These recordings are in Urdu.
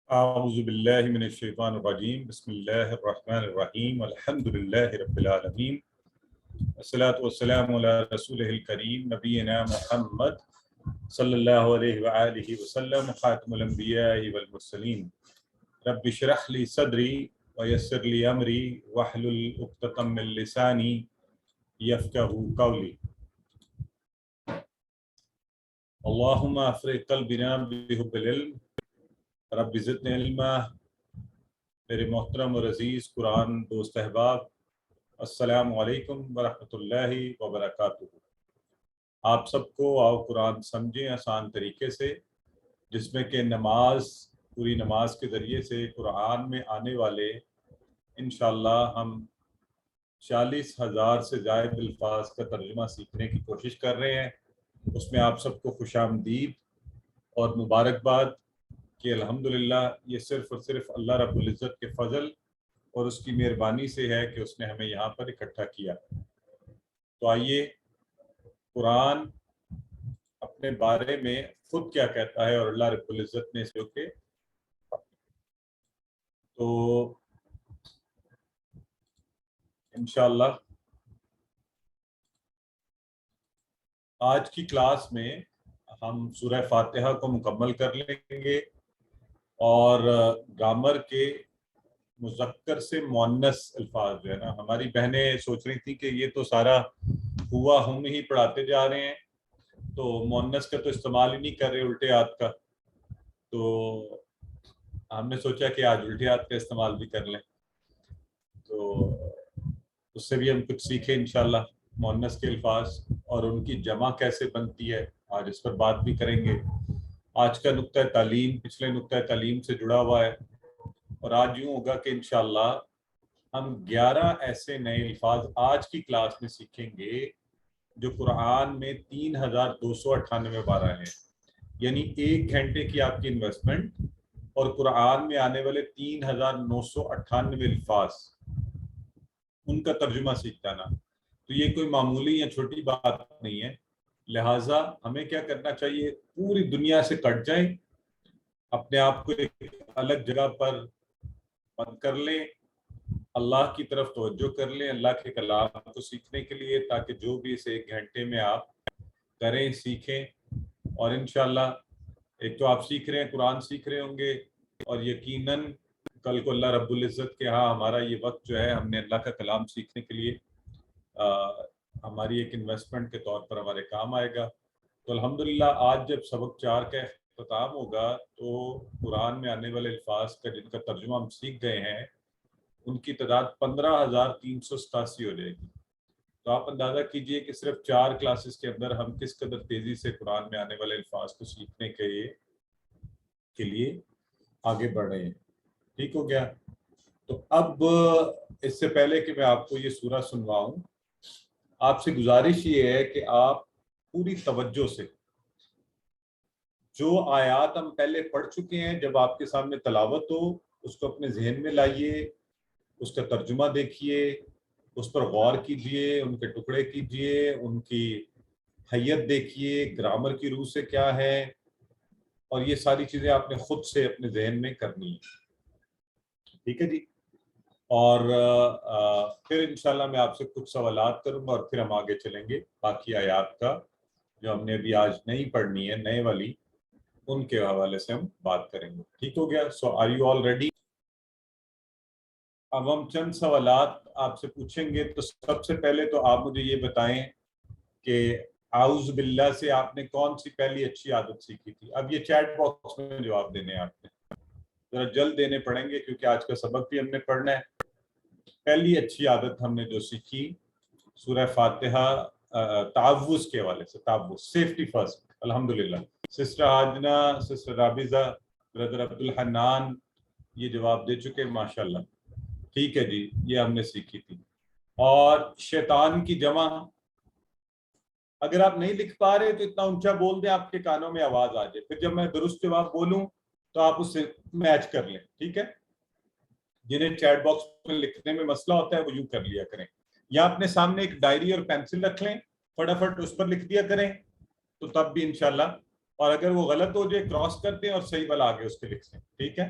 اعوذ باللہ من الشیطان الرجیم بسم اللہ الرحمن الرحیم الحمد للہ رب العالمین والصلاة والسلام علی رسولہ الکریم نبینا محمد صلی اللہ علیہ وآلہ وسلم خاتم الانبیاء والمرسلین رب اشرح لی صدری ویسر لی امری واحلل عقدۃ من لسانی یفقہوا قولی اللہم افرغ قلبنا بحب العلم رب زدنی علما۔ میرے محترم اور عزیز قرآن دوست احباب، السلام علیکم ورحمۃ اللہ وبرکاتہ۔ آپ سب کو آؤ قرآن سمجھیں آسان طریقے سے، جس میں کہ پوری نماز کے ذریعے سے قرآن میں آنے والے انشاءاللہ ہم 40,000 سے زائد الفاظ کا ترجمہ سیکھنے کی کوشش کر رہے ہیں۔ اس میں آپ سب کو خوش آمدید اور مبارکباد کہ الحمدللہ یہ صرف اور صرف اللہ رب العزت کے فضل اور اس کی مہربانی سے ہے کہ اس نے ہمیں یہاں پر اکٹھا کیا۔ تو آئیے قرآن اپنے بارے میں خود کیا کہتا ہے اور اللہ رب العزت نے جو کہ تو انشاءاللہ آج کی کلاس میں ہم سورہ فاتحہ کو مکمل کر لیں گے اور گرامر کے مذکر سے مؤنث الفاظ جو ہے نا، ہماری بہنیں سوچ رہی تھی کہ یہ تو سارا ہوا ہم ہی پڑھاتے جا رہے ہیں، تو مؤنث کا تو استعمال ہی نہیں کر رہے، الٹے ہاتھ کا۔ تو ہم نے سوچا کہ آج الٹے ہاتھ کا استعمال بھی کر لیں، تو اس سے بھی ہم کچھ سیکھیں انشاءاللہ، مؤنث کے الفاظ اور ان کی جمع کیسے بنتی ہے، آج اس پر بات بھی کریں گے۔ آج کا نقطہ تعلیم پچھلے نقطہ تعلیم سے جڑا ہوا ہے، اور آج یوں ہوگا کہ انشاءاللہ ہم 11 ایسے نئے الفاظ آج کی کلاس میں سیکھیں گے جو قرآن میں 3,298 بارہ ہیں، یعنی 1 گھنٹے کی آپ کی انویسٹمنٹ اور قرآن میں آنے والے 3,998 الفاظ، ان کا ترجمہ سیکھ جانا۔ تو یہ کوئی معمولی یا چھوٹی بات نہیں ہے، لہٰذا ہمیں کیا کرنا چاہیے، پوری دنیا سے کٹ جائیں، اپنے آپ کو ایک الگ جگہ پر بند کر لیں، اللہ کی طرف توجہ کر لیں، اللہ کے کلام کو سیکھنے کے لیے، تاکہ جو بھی اس 1 گھنٹے میں آپ کریں، سیکھیں، اور انشاءاللہ ایک تو آپ سیکھ رہے ہیں، قرآن سیکھ رہے ہوں گے، اور یقیناً کل کو اللہ رب العزت کے ہاں ہمارا یہ وقت جو ہے ہم نے اللہ کا کلام سیکھنے کے لیے ہماری ایک انویسٹمنٹ کے طور پر ہمارے کام آئے گا۔ تو الحمدللہ آج جب سبق 4 کا اختتام ہوگا تو قرآن میں آنے والے الفاظ کا جن کا ترجمہ ہم سیکھ گئے ہیں ان کی تعداد 15,387 ہو جائے گی۔ تو آپ اندازہ کیجئے کہ صرف 4 کلاسز کے اندر ہم کس قدر تیزی سے قرآن میں آنے والے الفاظ کو سیکھنے کے لیے آگے بڑھ رہے ہیں۔ ٹھیک ہو گیا؟ تو اب اس سے پہلے کہ میں آپ کو یہ سورہ سنواؤں، آپ سے گزارش یہ ہے کہ آپ پوری توجہ سے جو آیات ہم پہلے پڑھ چکے ہیں جب آپ کے سامنے تلاوت ہو اس کو اپنے ذہن میں لائیے، اس کا ترجمہ دیکھیے، اس پر غور کیجئے، ان کے ٹکڑے کیجئے، ان کی حیت دیکھیے، گرامر کی روح سے کیا ہے، اور یہ ساری چیزیں آپ نے خود سے اپنے ذہن میں کرنی ہے۔ ٹھیک ہے جی؟ اور پھر انشاءاللہ میں آپ سے کچھ سوالات کروں گا اور پھر ہم آگے چلیں گے باقی آیات کا جو ہم نے ابھی آج نہیں پڑھنی ہے، نئے والی، ان کے حوالے سے ہم بات کریں گے۔ ٹھیک ہو گیا؟ سو آر یو آل ریڈی؟ اب ہم چند سوالات آپ سے پوچھیں گے، تو سب سے پہلے تو آپ مجھے یہ بتائیں کہ اعوذ باللہ سے آپ نے کون سی پہلی اچھی عادت سیکھی تھی؟ اب یہ چیٹ باکس میں جواب دینے ہیں، آپ نے ذرا جلد دینے پڑیں گے کیونکہ آج کا سبق بھی ہم نے پڑھنا ہے۔ پہلی اچھی عادت ہم نے جو سیکھی سورہ فاتحہ تعوذ کے حوالے سے، تعوذ، سیفٹی فرسٹ، الحمدللہ۔ سسٹر آجنا، سسٹر رابضہ، بردر عبد الحنان یہ جواب دے چکے، ماشاءاللہ۔ ٹھیک ہے جی، یہ ہم نے سیکھی تھی۔ اور شیطان کی جمع، اگر آپ نہیں لکھ پا رہے تو اتنا اونچا بول دیں آپ کے کانوں میں آواز آ جائے، پھر جب میں درست جواب بولوں تو آپ اس سے میچ کر لیں۔ ٹھیک ہے؟ جنہیں چیٹ باکس میں لکھنے میں مسئلہ ہوتا ہے وہ یوں کر لیا کریں، یا اپنے سامنے ایک ڈائری اور پینسل رکھ لیں، فٹافٹ اس پر لکھ دیا کریں، تو تب بھی انشاءاللہ، اور اگر وہ غلط ہو جائے کراس کر دیں اور صحیح والا آگے اس کے لکھ لیں۔ ٹھیک ہے؟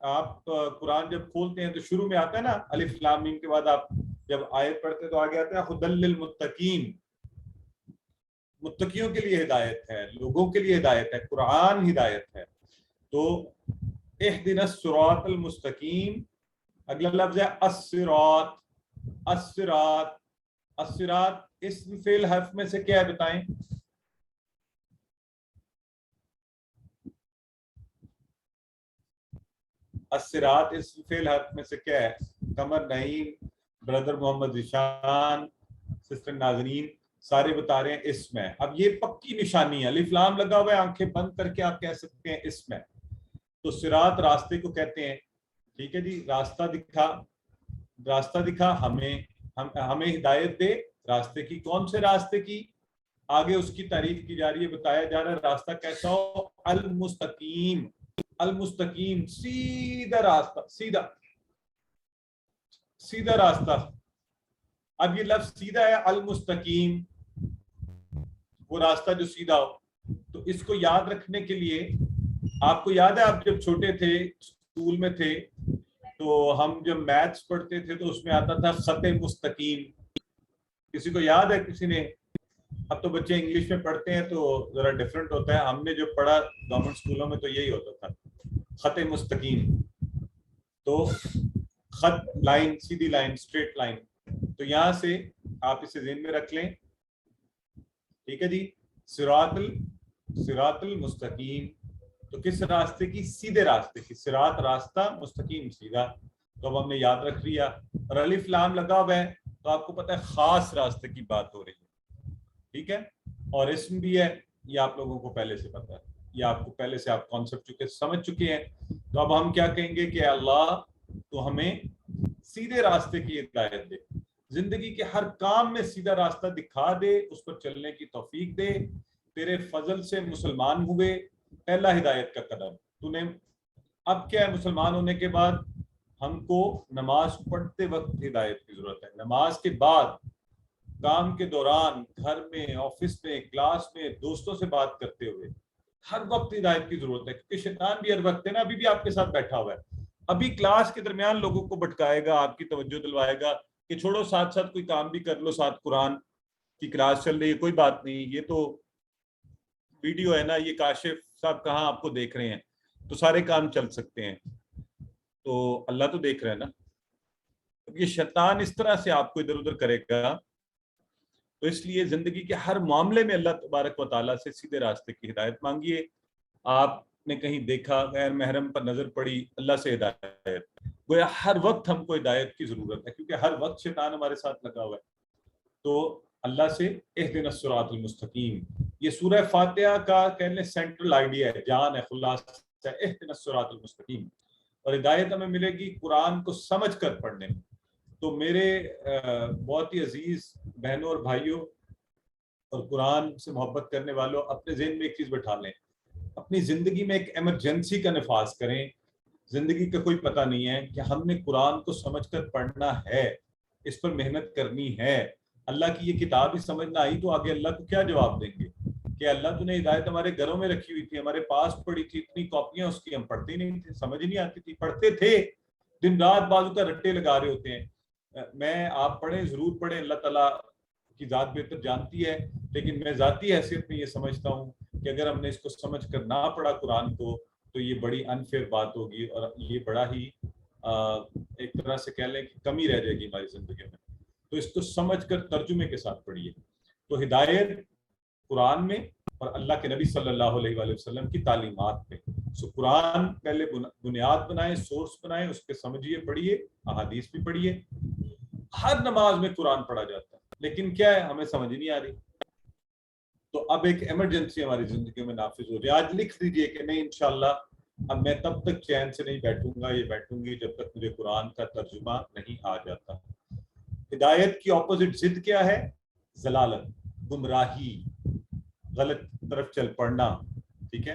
آپ قرآن جب کھولتے ہیں تو شروع میں آتا ہے نا الف لام میم کے بعد آپ جب آیت پڑھتے ہیں تو آگے آتا ہے ہدی للمتقین، متقیوں کے لیے ہدایت ہے، لوگوں کے لیے ہدایت ہے، قرآن ہدایت ہے. تو اہدنا الصراط المستقیم، اگلا لفظ ہے الصراط. الصراط، الصراط اسم فعل حرف میں سے کیا ہے بتائیں؟ الصراط اسم فعل حرف میں سے کیا ہے؟ قمر نعیم، بردر محمد ذیشان، سسٹر ناظرین سارے بتا رہے ہیں اسم ہے. اب یہ پکی نشانی ہے، الف لام لگا ہوا ہے، آنکھیں بند کر کے آپ کہہ سکتے ہیں اسم ہے. تو صراط راستے کو کہتے ہیں. ٹھیک ہے جی، راستہ دکھا، راستہ دکھا ہمیں ہدایت دے راستے کی. کون سے راستے کی؟ آگے اس کی تعریف کی جا رہی ہے، بتایا جا رہا ہے راستہ کیسا ہو؟ المستقیم. المستقیم سیدھا راستہ، سیدھا سیدھا راستہ. اب یہ لفظ سیدھا ہے، المستقیم، وہ راستہ جو سیدھا ہو. تو اس کو یاد رکھنے کے لیے آپ کو یاد ہے آپ جب چھوٹے تھے اسکول میں تھے تو ہم جب میتھس پڑھتے تھے تو اس میں آتا تھا خط مستقیم. کسی کو یاد ہے؟ کسی نے؟ اب تو بچے انگلش میں پڑھتے ہیں تو ذرا ڈفرینٹ ہوتا ہے. ہم نے جو پڑھا گورنمنٹ اسکولوں میں تو یہی ہوتا تھا، خط مستقیم. تو خط لائن، سیدھی لائن، اسٹریٹ لائن. تو یہاں سے آپ اسے ذہن میں رکھ لیں. ٹھیک ہے جی، صراط المستقیم. تو کس راستے کی؟ سیدھے راستے کی. صراط راستہ، مستقیم سیدھا. تو اب ہم نے یاد رکھ لیا. اور الف لام لگا ہوا ہے تو آپ کو پتہ ہے خاص راستے کی بات ہو رہی ہے. ٹھیک ہے، اور اسم بھی ہے، یہ آپ لوگوں کو پہلے سے پتہ ہے، یہ آپ کو پہلے سے آپ کانسیپٹ سمجھ چکے ہیں. تو اب ہم کیا کہیں گے کہ اللہ تو ہمیں سیدھے راستے کی ہدایت دے، زندگی کے ہر کام میں سیدھا راستہ دکھا دے، اس پر چلنے کی توفیق دے. تیرے فضل سے مسلمان ہوئے، پہلا ہدایت کا قدم تو نے. اب کیا ہے، مسلمان ہونے کے بعد ہم کو نماز پڑھتے وقت ہدایت کی ضرورت ہے. نماز کے بعد، کام کے دوران، گھر میں، آفس میں، کلاس میں، دوستوں سے بات کرتے ہوئے ہر وقت ہدایت کی ضرورت ہے. کیونکہ شیطان بھی ہر وقت ہے نا، ابھی بھی آپ کے ساتھ بیٹھا ہوا ہے، ابھی کلاس کے درمیان لوگوں کو بھٹکائے گا، آپ کی توجہ دلوائے گا کہ چھوڑو ساتھ ساتھ کوئی کام بھی کر لو، ساتھ قرآن کی کلاس چل رہی ہے، کوئی بات نہیں، یہ تو ویڈیو ہے نا، یہ کاشف صاحب کہاں آپ کو دیکھ رہے ہیں، تو سارے کام چل سکتے ہیں. تو اللہ تو دیکھ رہے ہیں نا. یہ شیطان اس طرح سے آپ کو ادھر ادھر کرے گا. تو اس لیے زندگی کے ہر معاملے میں اللہ تبارک و تعالیٰ سے سیدھے راستے کی ہدایت مانگیے. آپ نے کہیں دیکھا غیر محرم پر نظر پڑی، اللہ سے ہدایت. گویا ہر وقت ہم کو ہدایت کی ضرورت ہے، کیونکہ ہر وقت شیطان ہمارے ساتھ لگا ہوا ہے. تو اللہ سے اہدنا الصراط المستقیم، یہ سورہ فاتحہ کا کہنے سینٹرل آئیڈیا ہے، جان ہے، خلاصہ ہے، اہدنا الصراط المستقیم. اور ہدایت ہمیں ملے گی قرآن کو سمجھ کر پڑھنے میں. تو میرے بہت ہی عزیز بہنوں اور بھائیوں اور قرآن سے محبت کرنے والوں، اپنے ذہن میں ایک چیز بٹھا لیں، اپنی زندگی میں ایک ایمرجنسی کا نفاذ کریں. زندگی کا کوئی پتہ نہیں ہے کہ ہم نے قرآن کو سمجھ کر پڑھنا ہے، اس پر محنت کرنی ہے. اللہ کی یہ کتاب ہی سمجھ نہ آئی تو آگے اللہ کو کیا جواب دیں گے کہ اللہ تو نے ہدایت ہمارے گھروں میں رکھی ہوئی تھی، ہمارے پاس پڑی تھی، اتنی کاپیاں اس کی ہم پڑھتے ہی نہیں تھے، سمجھ ہی نہیں آتی تھی. پڑھتے تھے، دن رات بازو کا رٹے لگا رہے ہوتے ہیں. میں آپ پڑھیں، ضرور پڑھیں، اللہ تعالیٰ کی ذات بہتر جانتی ہے. لیکن میں ذاتی حیثیت میں یہ سمجھتا ہوں کہ اگر ہم نے اس کو سمجھ کر نہ پڑھا قرآن کو تو یہ بڑی انفیئر بات ہوگی، اور یہ بڑا ہی ایک طرح سے کہہ لیں کہ کمی رہ جائے گی ہماری زندگی میں. تو اس کو سمجھ کر ترجمے کے ساتھ پڑھیے. تو ہدایت قرآن میں اور اللہ کے نبی صلی اللہ علیہ وآلہ وسلم کی تعلیمات میں. سو قرآن پہلے بنیاد بنائیں، سورس بنائیں، اس کے سمجھیے، پڑھیے، احادیث بھی پڑھیے. ہر نماز میں قرآن پڑھا جاتا ہے، لیکن کیا ہے، ہمیں سمجھ نہیں آ رہی. تو اب ایک ایمرجنسی ہماری زندگی میں نافذ ہو رہی ہے. آج لکھ دیجئے کہ نہیں انشاءاللہ اب میں تب تک چین سے نہیں بیٹھوں گا، یہ بیٹھوں گی جب تک مجھے قرآن کا ترجمہ نہیں آ جاتا. ہدایت کی اپوزٹ ضد کیا ہے؟ ضلالت، گمراہی، غلط طرف چل پڑنا. ٹھیک ہے،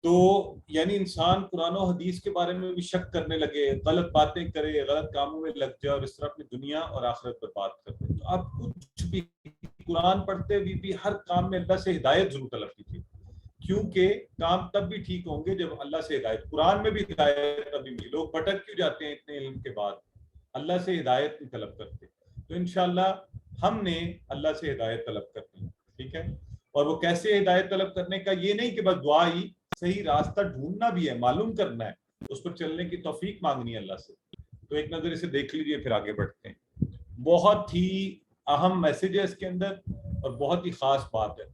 تو یعنی انسان قرآن و حدیث کے بارے میں بھی شک کرنے لگے، غلط باتیں کرے، غلط کاموں میں لگ جائے، اور اس طرح اپنی دنیا اور آخرت پر بات کرتے. تو آپ کچھ بھی قرآن پڑھتے ہوئے بھی ہر کام میں اللہ سے ہدایت ضرور طلب کیجیے کیونکہ کام تب بھی ٹھیک ہوں گے جب اللہ سے ہدایت. قرآن میں بھی ہدایت ابھی ملی. لوگ بھٹک کیوں جاتے ہیں اتنے علم کے بعد؟ اللہ سے ہدایت نہیں طلب کرتے. تو انشاءاللہ ہم نے اللہ سے ہدایت طلب کرنی ہے. ٹھیک ہے. اور وہ کیسے ہدایت طلب کرنے کا؟ یہ نہیں کہ بس دعا ہی، صحیح راستہ ڈھونڈنا بھی ہے، معلوم کرنا ہے، اس پر چلنے کی توفیق مانگنی ہے اللہ سے. تو ایک نظر اسے دیکھ لیجئے، پھر آگے بڑھتے ہیں. بہت ہی اہم میسج ہے اس کے اندر اور بہت ہی خاص بات ہے.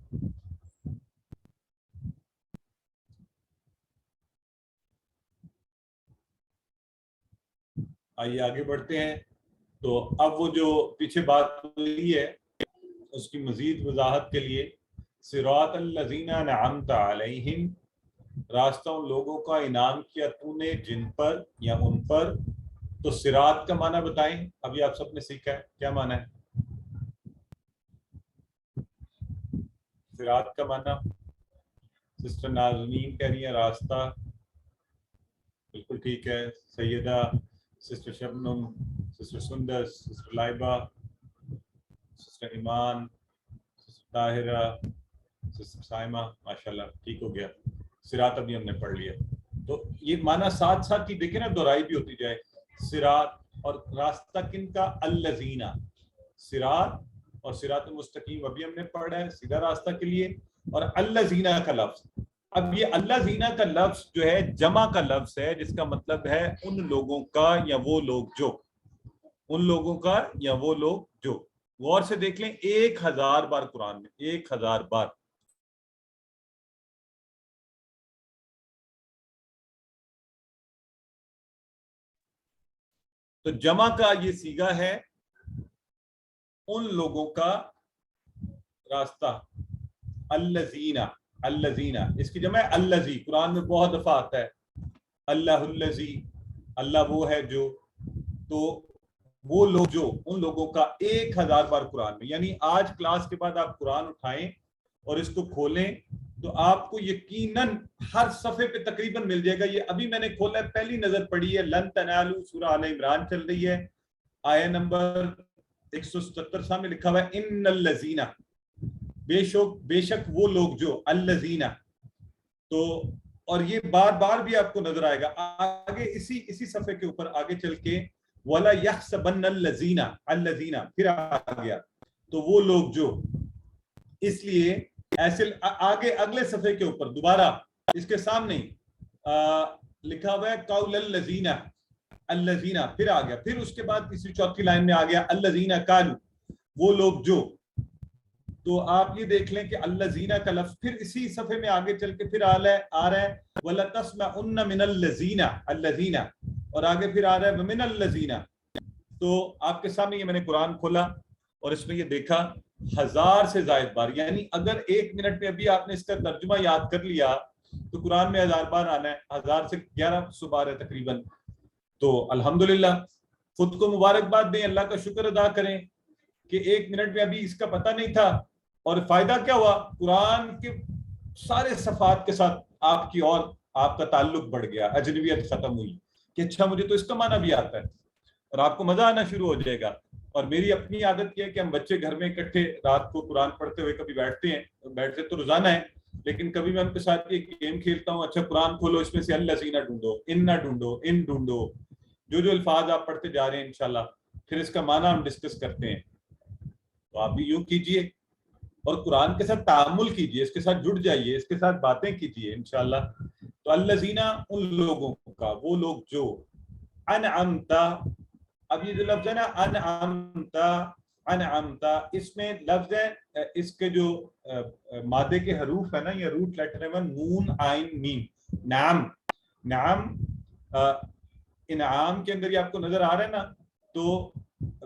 آئیے آگے بڑھتے ہیں. تو اب وہ جو پیچھے بات ہوئی ہے اس کی مزید وضاحت کے لیے، صراط الذین انعمت علیہم، راستہ ان لوگوں کا انعام کیا تو نے جن پر یا ان پر. تو صراط کا معنی بتائیں. ابھی آپ سب نے سیکھا ہے کیا معنی ہے صراط کا معنی؟ سسٹر نازنین کہہ رہی ہے راستہ. بالکل ٹھیک ہے. سیدہ، سسٹر شبنم، سسٹر سندس، سسٹر لائبہ، سسٹر ایمان، سسٹر طاہرہ، سسٹر سائمہ، ماشاءاللہ ٹھیک ہو گیا. صراط ابھی ہم نے پڑھ لیا. تو یہ معنی ساتھ ساتھ ہی دیکھیں نا، دہرائی بھی ہوتی جائے. صراط اور راستہ کن کا؟ الذین. صراط اور صراط مستقیم ابھی ہم نے پڑھا ہے سیدھا راستہ کے لیے. اور الذین کا لفظ، اب یہ الذین کا لفظ جو ہے جمع کا لفظ ہے، جس کا مطلب ہے ان لوگوں کا یا وہ لوگ جو. ان لوگوں کا یا وہ لوگ جو. غور سے دیکھ لیں 1000 بار قرآن میں، 1000 بار. تو جمع کا یہ صیغہ ہے ان لوگوں کا راستہ. الذین، الذین اس کی جمع ہے الذی. قرآن میں بہت دفعہ آتا ہے اللہ الذی، اللہ وہ ہے جو. تو وہ لوگ جو، ان لوگوں کا 1000 بار قرآن میں. یعنی آج کلاس کے بعد آپ قرآن اٹھائیں اور اس کو کھولیں تو آپ کو یقیناً ہر صفحے پہ تقریباً مل جائے گا. یہ ابھی میں نے کھولا ہے، پہلی نظر پڑی ہے. لن تنالوا، سورہ آل عمران چل رہی ہے، آیہ نمبر 177 سامنے لکھا ہوا ہے ان الذین، بے شک وہ لوگ جو. الذین تو، اور یہ بار بار بھی آپ کو نظر آئے گا آگے اسی صفحے کے اوپر آگے چل کے وَلَا يَحْسَبَنَّ الَّذِينَ، الَّذِينَ پھر آ گیا تو وہ لوگ جو. اس لیے ایسے آگے اگلے صفحے کے اوپر دوبارہ اس کے سامنے لکھا ہوا ہے قول الذین، الذین پھر آ گیا. پھر اس کے بعد تیسری چوتھی لائن میں آ گیا الذین قالوا، وہ لوگ جو. تو آپ یہ دیکھ لیں کہ الذین کا لفظ پھر اسی صفحے میں آگے چل کے پھر آ رہا ہے وَلَتَسْمَعُنَّ مِنَ الَّذِينَ، الَّذِينَ اور آگے پھر آ رہا ہے وَمِنَ الَّذِينَ. تو آپ کے سامنے یہ میں نے قرآن کھولا اور اس میں یہ دیکھا 1000 سے زائد بار. یعنی اگر 1 منٹ میں ابھی آپ نے اس کا ترجمہ یاد کر لیا تو قرآن میں 1000 بار آنا ہے. 1000 سے 1100 بار ہے تقریباً. تو الحمدللہ خود کو مبارکباد دیں، اللہ کا شکر ادا کریں کہ 1 منٹ میں ابھی اس کا پتہ نہیں تھا. اور فائدہ کیا ہوا؟ قرآن کے سارے صفحات کے ساتھ آپ کی اور آپ کا تعلق بڑھ گیا، اجنبیت ختم ہوئی کہ اچھا مجھے تو اس کا معنی بھی آتا ہے. اور آپ کو مزہ آنا شروع ہو جائے گا. اور میری اپنی عادت یہ ہے کہ ہم بچے گھر میں اکٹھے رات کو قرآن پڑھتے ہوئے کبھی بیٹھتے ہیں، بیٹھتے تو روزانہ ہے لیکن کبھی میں ان کے ساتھ ایک گیم کھیلتا ہوں. اچھا قرآن کھولو، اس میں سے الذین ڈھونڈو، ان نہ ڈھونڈو، ان ڈھونڈو، جو الفاظ آپ پڑھتے جا رہے ہیں انشاءاللہ پھر اس کا معنی ہم ڈسکس کرتے ہیں. تو آپ بھی یوں کیجئے اور قرآن کے ساتھ تعامل کیجئے، اس کے ساتھ جڑ جائیے، اس کے ساتھ باتیں کیجئے انشاءاللہ. تو الذین ان لوگوں کا، وہ لوگ جو. انعمت، اب یہ جو لفظ ہے نا انعمت، اس میں لفظ ہے، اس کے جو مادے کے حروف ہے نا، یہ روٹ لیٹر ہے نون عین میم. نعم، نعم انعام کے اندر یہ آپ کو نظر آ رہا ہے نا. تو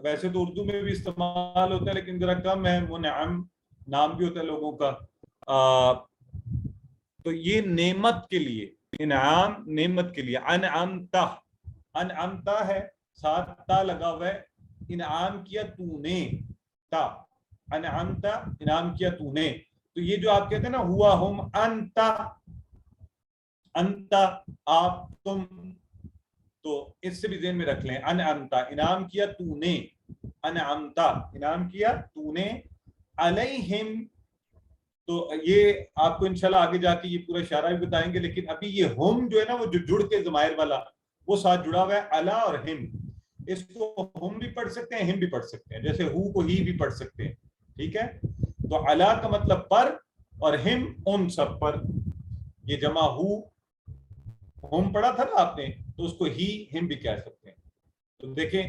ویسے تو اردو میں بھی استعمال ہوتا ہے لیکن ذرا کم ہے. منعم نام بھی ہوتا ہے لوگوں کا. تو یہ نعمت کے لیے، انعام نعمت کے لیے. انعمتا، انعمتا ہے ساتھ تا لگا ہوا ہے. انعام کیا تو نے، تا انعمتا انعام کیا تو نے. تو یہ جو آپ کہتے ہیں نا ہوا ہم انتا، انتا آپ تم، تو اس سے بھی ذہن میں رکھ لیں. انعمتا انعام کیا تو نے، انعمتا انعام کیا تو نے، علیہم تو یہ آپ کو انشاءاللہ آگے جا کے یہ پورا اشارہ بھی بتائیں گے، لیکن ابھی یہ ہم جو ہے نا وہ جو جڑ کے ضمائر والا وہ ساتھ جڑا ہوا ہے، الا اور ہم. اس کو ہم بھی پڑھ سکتے ہیں، ہم بھی پڑھ سکتے ہیں، جیسے ہو کو ہی بھی پڑھ سکتے ہیں. ٹھیک ہے، تو الا کا مطلب پر اور ہم ان سب پر. یہ جمع ہم پڑھا تھا نا آپ نے، تو اس کو ہی ہم بھی کہہ سکتے ہیں. تو دیکھیں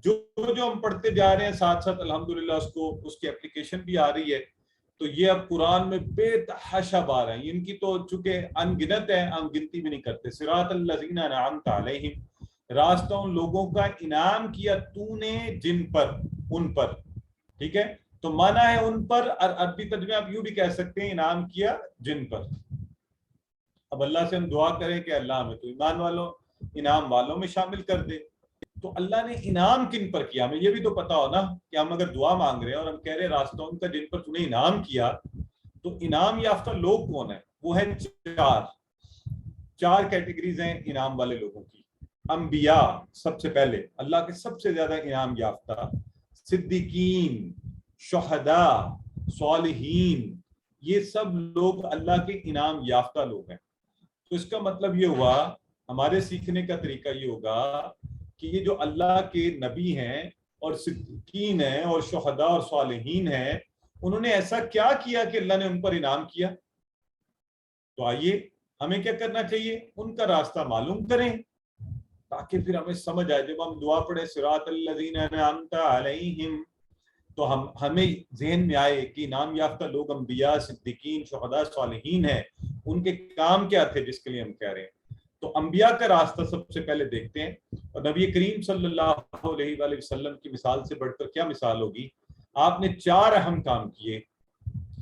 جو ہم پڑھتے جا رہے ہیں ساتھ ساتھ الحمدللہ اس کی اپلیکیشن بھی آ رہی ہے. تو یہ اب قرآن میں بے تحاشا بار ہیں، ان کی تو چونکہ ان گنت ہیں، ہم گنتی بھی نہیں کرتے. صراط الذین انعمت علیہم، راستہ ان لوگوں کا انعام کیا تو نے جن پر، ان پر. ٹھیک ہے، تو مانا ہے ان پر، اور عربی ترجمہ آپ یوں بھی کہہ سکتے ہیں انعام کیا جن پر. اب اللہ سے ہم دعا کریں کہ اللہ ہمیں تو ایمان والوں، انعام والوں میں شامل کر دے. تو اللہ نے انعام کن پر کیا، ہمیں یہ بھی تو پتا ہو نا کہ ہم اگر دعا مانگ رہے ہیں اور ہم کہہ رہے ہیں راستہ ان کا جن پر تو نے انعام کیا، تو انعام یافتہ لوگ کون ہیں؟ وہ ہیں چار کیٹیگریز ہیں انعام والے لوگوں کی. انبیاء سب سے پہلے، اللہ کے سب سے زیادہ انعام یافتہ. صدیقین، شہداء، صالحین، یہ سب لوگ اللہ کے انعام یافتہ لوگ ہیں. تو اس کا مطلب یہ ہوا، ہمارے سیکھنے کا طریقہ یہ ہوگا کہ یہ جو اللہ کے نبی ہیں اور صدیقین ہیں اور شہداء اور صالحین ہیں، انہوں نے ایسا کیا کیا کہ اللہ نے ان پر انعام کیا؟ تو آئیے ہمیں کیا کرنا چاہیے، ان کا راستہ معلوم کریں تاکہ پھر ہمیں سمجھ آئے. جب ہم دعا پڑھیں صراط الذین انعمت علیہم، تو ہمیں ذہن میں آئے کہ انعام یافتہ لوگ انبیاء، صدیقین، شہداء، صالحین ہیں. ان کے کام کیا تھے جس کے لیے ہم کہہ رہے ہیں؟ تو انبیاء کا راستہ سب سے پہلے دیکھتے ہیں. اور نبی کریم صلی اللہ علیہ وآلہ وسلم کی مثال سے بڑھ کر کیا مثال ہوگی؟ آپ نے 4 اہم کام کیے.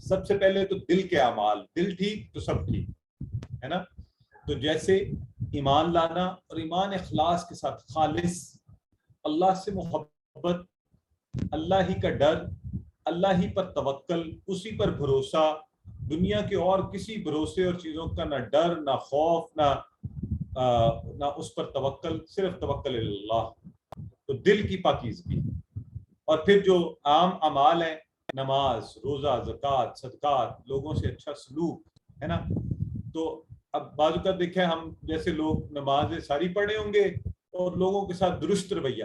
سب سے پہلے تو دل کے اعمال، دل ٹھیک تو سب ٹھیک ہے نا. تو جیسے ایمان لانا، اور ایمان اخلاص کے ساتھ خالص، اللہ سے محبت، اللہ ہی کا ڈر، اللہ ہی پر توکل، اسی پر بھروسہ، دنیا کے اور کسی بھروسے اور چیزوں کا نہ ڈر، نہ خوف، نہ اس پر توکل، صرف توکل اللہ. تو دل کی پاکیزگی. اور پھر جو عام اعمال ہیں، نماز، روزہ، زکوٰۃ، صدقات، لوگوں سے اچھا سلوک، ہے نا. تو اب بعض اوقات دیکھیں ہم جیسے لوگ نمازیں ساری پڑھے ہوں گے اور لوگوں کے ساتھ درست رویہ،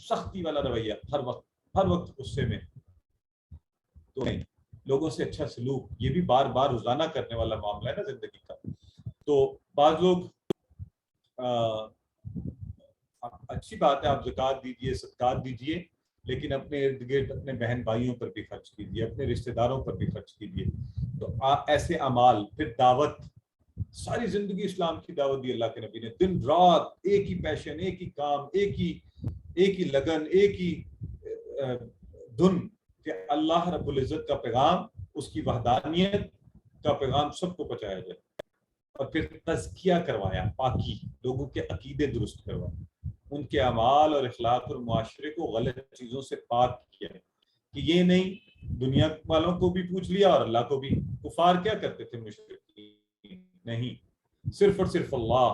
سختی والا رویہ، ہر وقت غصے میں. تو نہیں، لوگوں سے اچھا سلوک یہ بھی بار بار روزانہ کرنے والا معاملہ ہے نا زندگی کا. تو بعض لوگ اچھی بات ہے آپ زکوٰۃ دیجئے، صدقات دیجئے، لیکن اپنے ارد گرد اپنے بہن بھائیوں پر بھی خرچ کیجیے، اپنے رشتہ داروں پر بھی خرچ کیجیے. تو ایسے اعمال. پھر دعوت، ساری زندگی اسلام کی دعوت دی اللہ کے نبی نے، دن رات ایک ہی پیشن، ایک ہی کام، ایک ہی لگن، ایک ہی دھن کہ اللہ رب العزت کا پیغام، اس کی وحدانیت کا پیغام سب کو پہنچایا جائے. اور پھر تزکیہ کروایا، پاکی، لوگوں کے عقیدے درست کروائے، ان کے اعمال اور اخلاق اور معاشرے کو غلط چیزوں سے پاک کیا ہے. کہ یہ نہیں دنیا والوں کو بھی پوچھ لیا اور اللہ کو بھی. کفار کیا کرتے تھے مشرکین؟ نہیں، صرف اور صرف اللہ.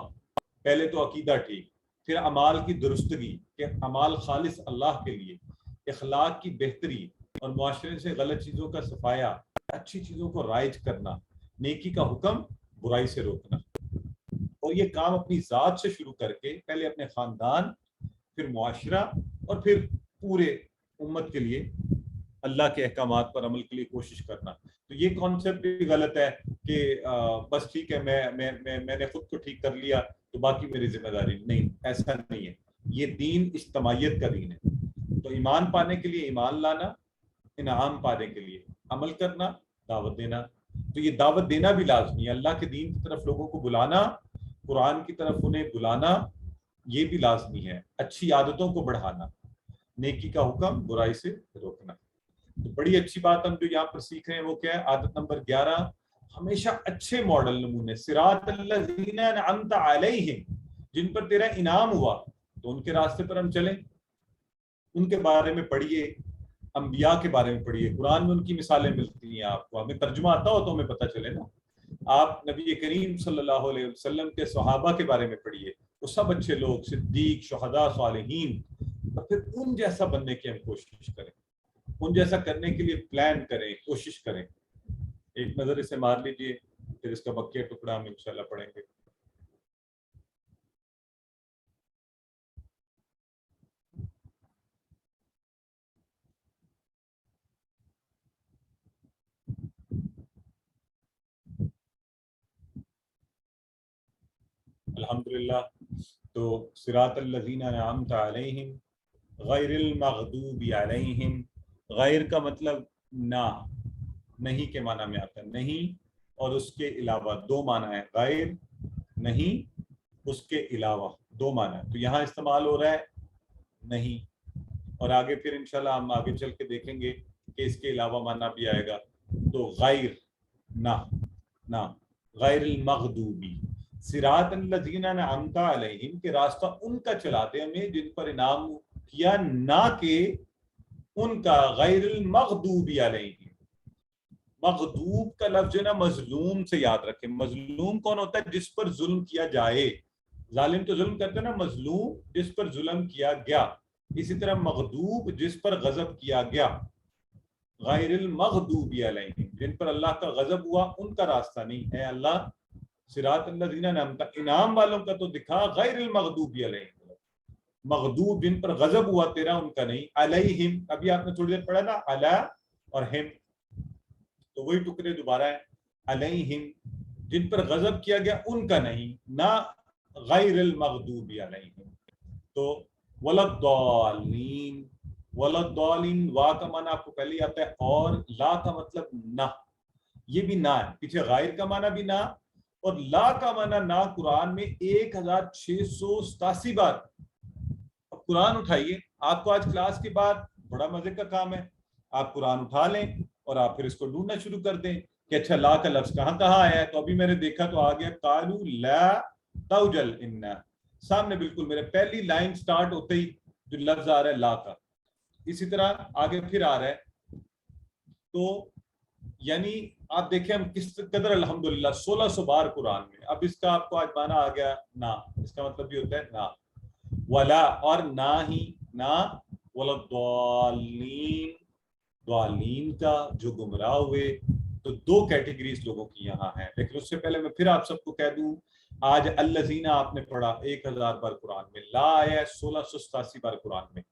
پہلے تو عقیدہ ٹھیک، پھر اعمال کی درستگی کہ اعمال خالص اللہ کے لیے، اخلاق کی بہتری، اور معاشرے سے غلط چیزوں کا صفایا، اچھی چیزوں کو رائج کرنا، نیکی کا حکم، برائی سے روکنا. اور یہ کام اپنی ذات سے شروع کر کے پہلے اپنے خاندان، پھر معاشرہ، اور پھر پورے امت کے لیے اللہ کے احکامات پر عمل کے لیے کوشش کرنا. تو یہ کانسیپٹ بھی غلط ہے کہ بس ٹھیک ہے میں نے خود کو ٹھیک کر لیا تو باقی میری ذمہ داری نہیں. ایسا نہیں ہے. یہ دین اجتماعیت کا دین ہے. تو ایمان پانے کے لیے ایمان لانا، انعام پانے کے لیے عمل کرنا، دعوت دینا. تو یہ دعوت دینا بھی لازمی ہے، اللہ کے دین کی طرف لوگوں کو بلانا، قرآن کی طرف انہیں بلانا، یہ بھی لازمی ہے. اچھی عادتوں کو بڑھانا، نیکی کا حکم، برائی سے روکنا. تو بڑی اچھی بات ہم جو یہاں پر سیکھ رہے ہیں وہ کیا ہے؟ عادت نمبر 11، ہمیشہ اچھے ماڈل نمونے، صراط الذین انعمت علیہم، جن پر تیرا انعام ہوا تو ان کے راستے پر ہم چلیں. ان کے بارے میں پڑھیے، انبیاء کے بارے میں پڑھیے، قرآن میں ان کی مثالیں ملتی ہیں آپ کو. ہمیں ترجمہ آتا ہو تو ہمیں پتہ چلے نا. آپ نبی کریم صلی اللہ علیہ وسلم کے صحابہ کے بارے میں پڑھیے، وہ سب اچھے لوگ، صدیق، شہداء، صالحین. اور پھر ان جیسا بننے کی ہم کوشش کریں، ان جیسا کرنے کے لیے پلان کریں، کوشش کریں. ایک نظر اسے مار لیجئے، پھر اس کا بقیہ ٹکڑا ہم انشاءاللہ پڑھیں گے. الحمدللہ. تو صراط الذین انعمت علیہم غیر المغضوب علیہم، غیر کا مطلب نہ، نہیں کے معنی میں آتا ہے، نہیں اور اس کے علاوہ، دو معنی ہے، غیر نہیں اس کے علاوہ، دو معنی ہے. تو یہاں استعمال ہو رہا ہے نہیں، اور آگے پھر انشاءاللہ ہم آگے چل کے دیکھیں گے کہ اس کے علاوہ معنی بھی آئے گا. تو غیر نہ، نہ غیر المغضوبی، صراط الذین انعمت علیہم کہ راستہ ان کا چلاتے ہمیں جن پر انعام کیا، نہ کہ ان کا، غیر المغضوب علیہم. مغضوب کا لفظ ہے نا مظلوم سے یاد رکھیں. مظلوم کون ہوتا ہے؟ جس پر ظلم کیا جائے. ظالم تو ظلم کرتے ہیں نا، مظلوم جس پر ظلم کیا گیا. اسی طرح مغضوب جس پر غضب کیا گیا. غیر المغضوب علیہم جن پر اللہ کا غضب ہوا ان کا راستہ نہیں ہے اللہ. صراط الذین انعمت، انعام والوں کا تو دکھا، غیر المغضوب علیہم، مغضوب جن پر غضب ہوا تیرا ان کا نہیں. علیہم ابھی آپ نے تھوڑی دیر پڑھا نا، علی اور ہم، تو وہی ٹکڑے دوبارہ ہیں. علیہم جن پر غضب کیا گیا ان کا نہیں، نہ غیر المغضوب علیہم. تو ولضالین، ولضالین وا کا معنی آپ کو پہلے ہی آتا ہے، اور لا کا مطلب نہ، یہ بھی نہ ہے، پیچھے غیر کا معنی بھی نہ اور لا کا معنی نہ قرآن میں 1687 بار. اب قرآن اٹھائیے، آپ کو آج کلاس کے بعد بڑا مزے کا کام ہے، آپ قرآن اٹھا لیں اور آپ پھر اس کو ڈھونڈنا شروع کر دیں کہ اچھا لا کا لفظ کہاں کہاں آیا ہے. تو ابھی میں نے دیکھا تو آ گیا قالو لا توجل انا، سامنے بالکل میرے پہلی لائن سٹارٹ ہوتے ہی جو لفظ آ رہا ہے لا کا. اسی طرح آگے پھر آ رہا ہے. تو یعنی آپ دیکھیں ہم کس قدر الحمدللہ 1600 بار قرآن میں. اب اس کا آپ کو آج معنی آ گیا نہ، اس کا مطلب بھی ہوتا ہے نہ. ولا اور نہ ہی، نہ ولضالین، ضالین کا جو گمراہ ہوئے. تو دو کیٹیگریز لوگوں کی یہاں ہیں. لیکن اس سے پہلے میں پھر آپ سب کو کہہ دوں، آج الذین آپ نے پڑھا 1000 بار قرآن میں، لا آیا 1687 بار قرآن میں.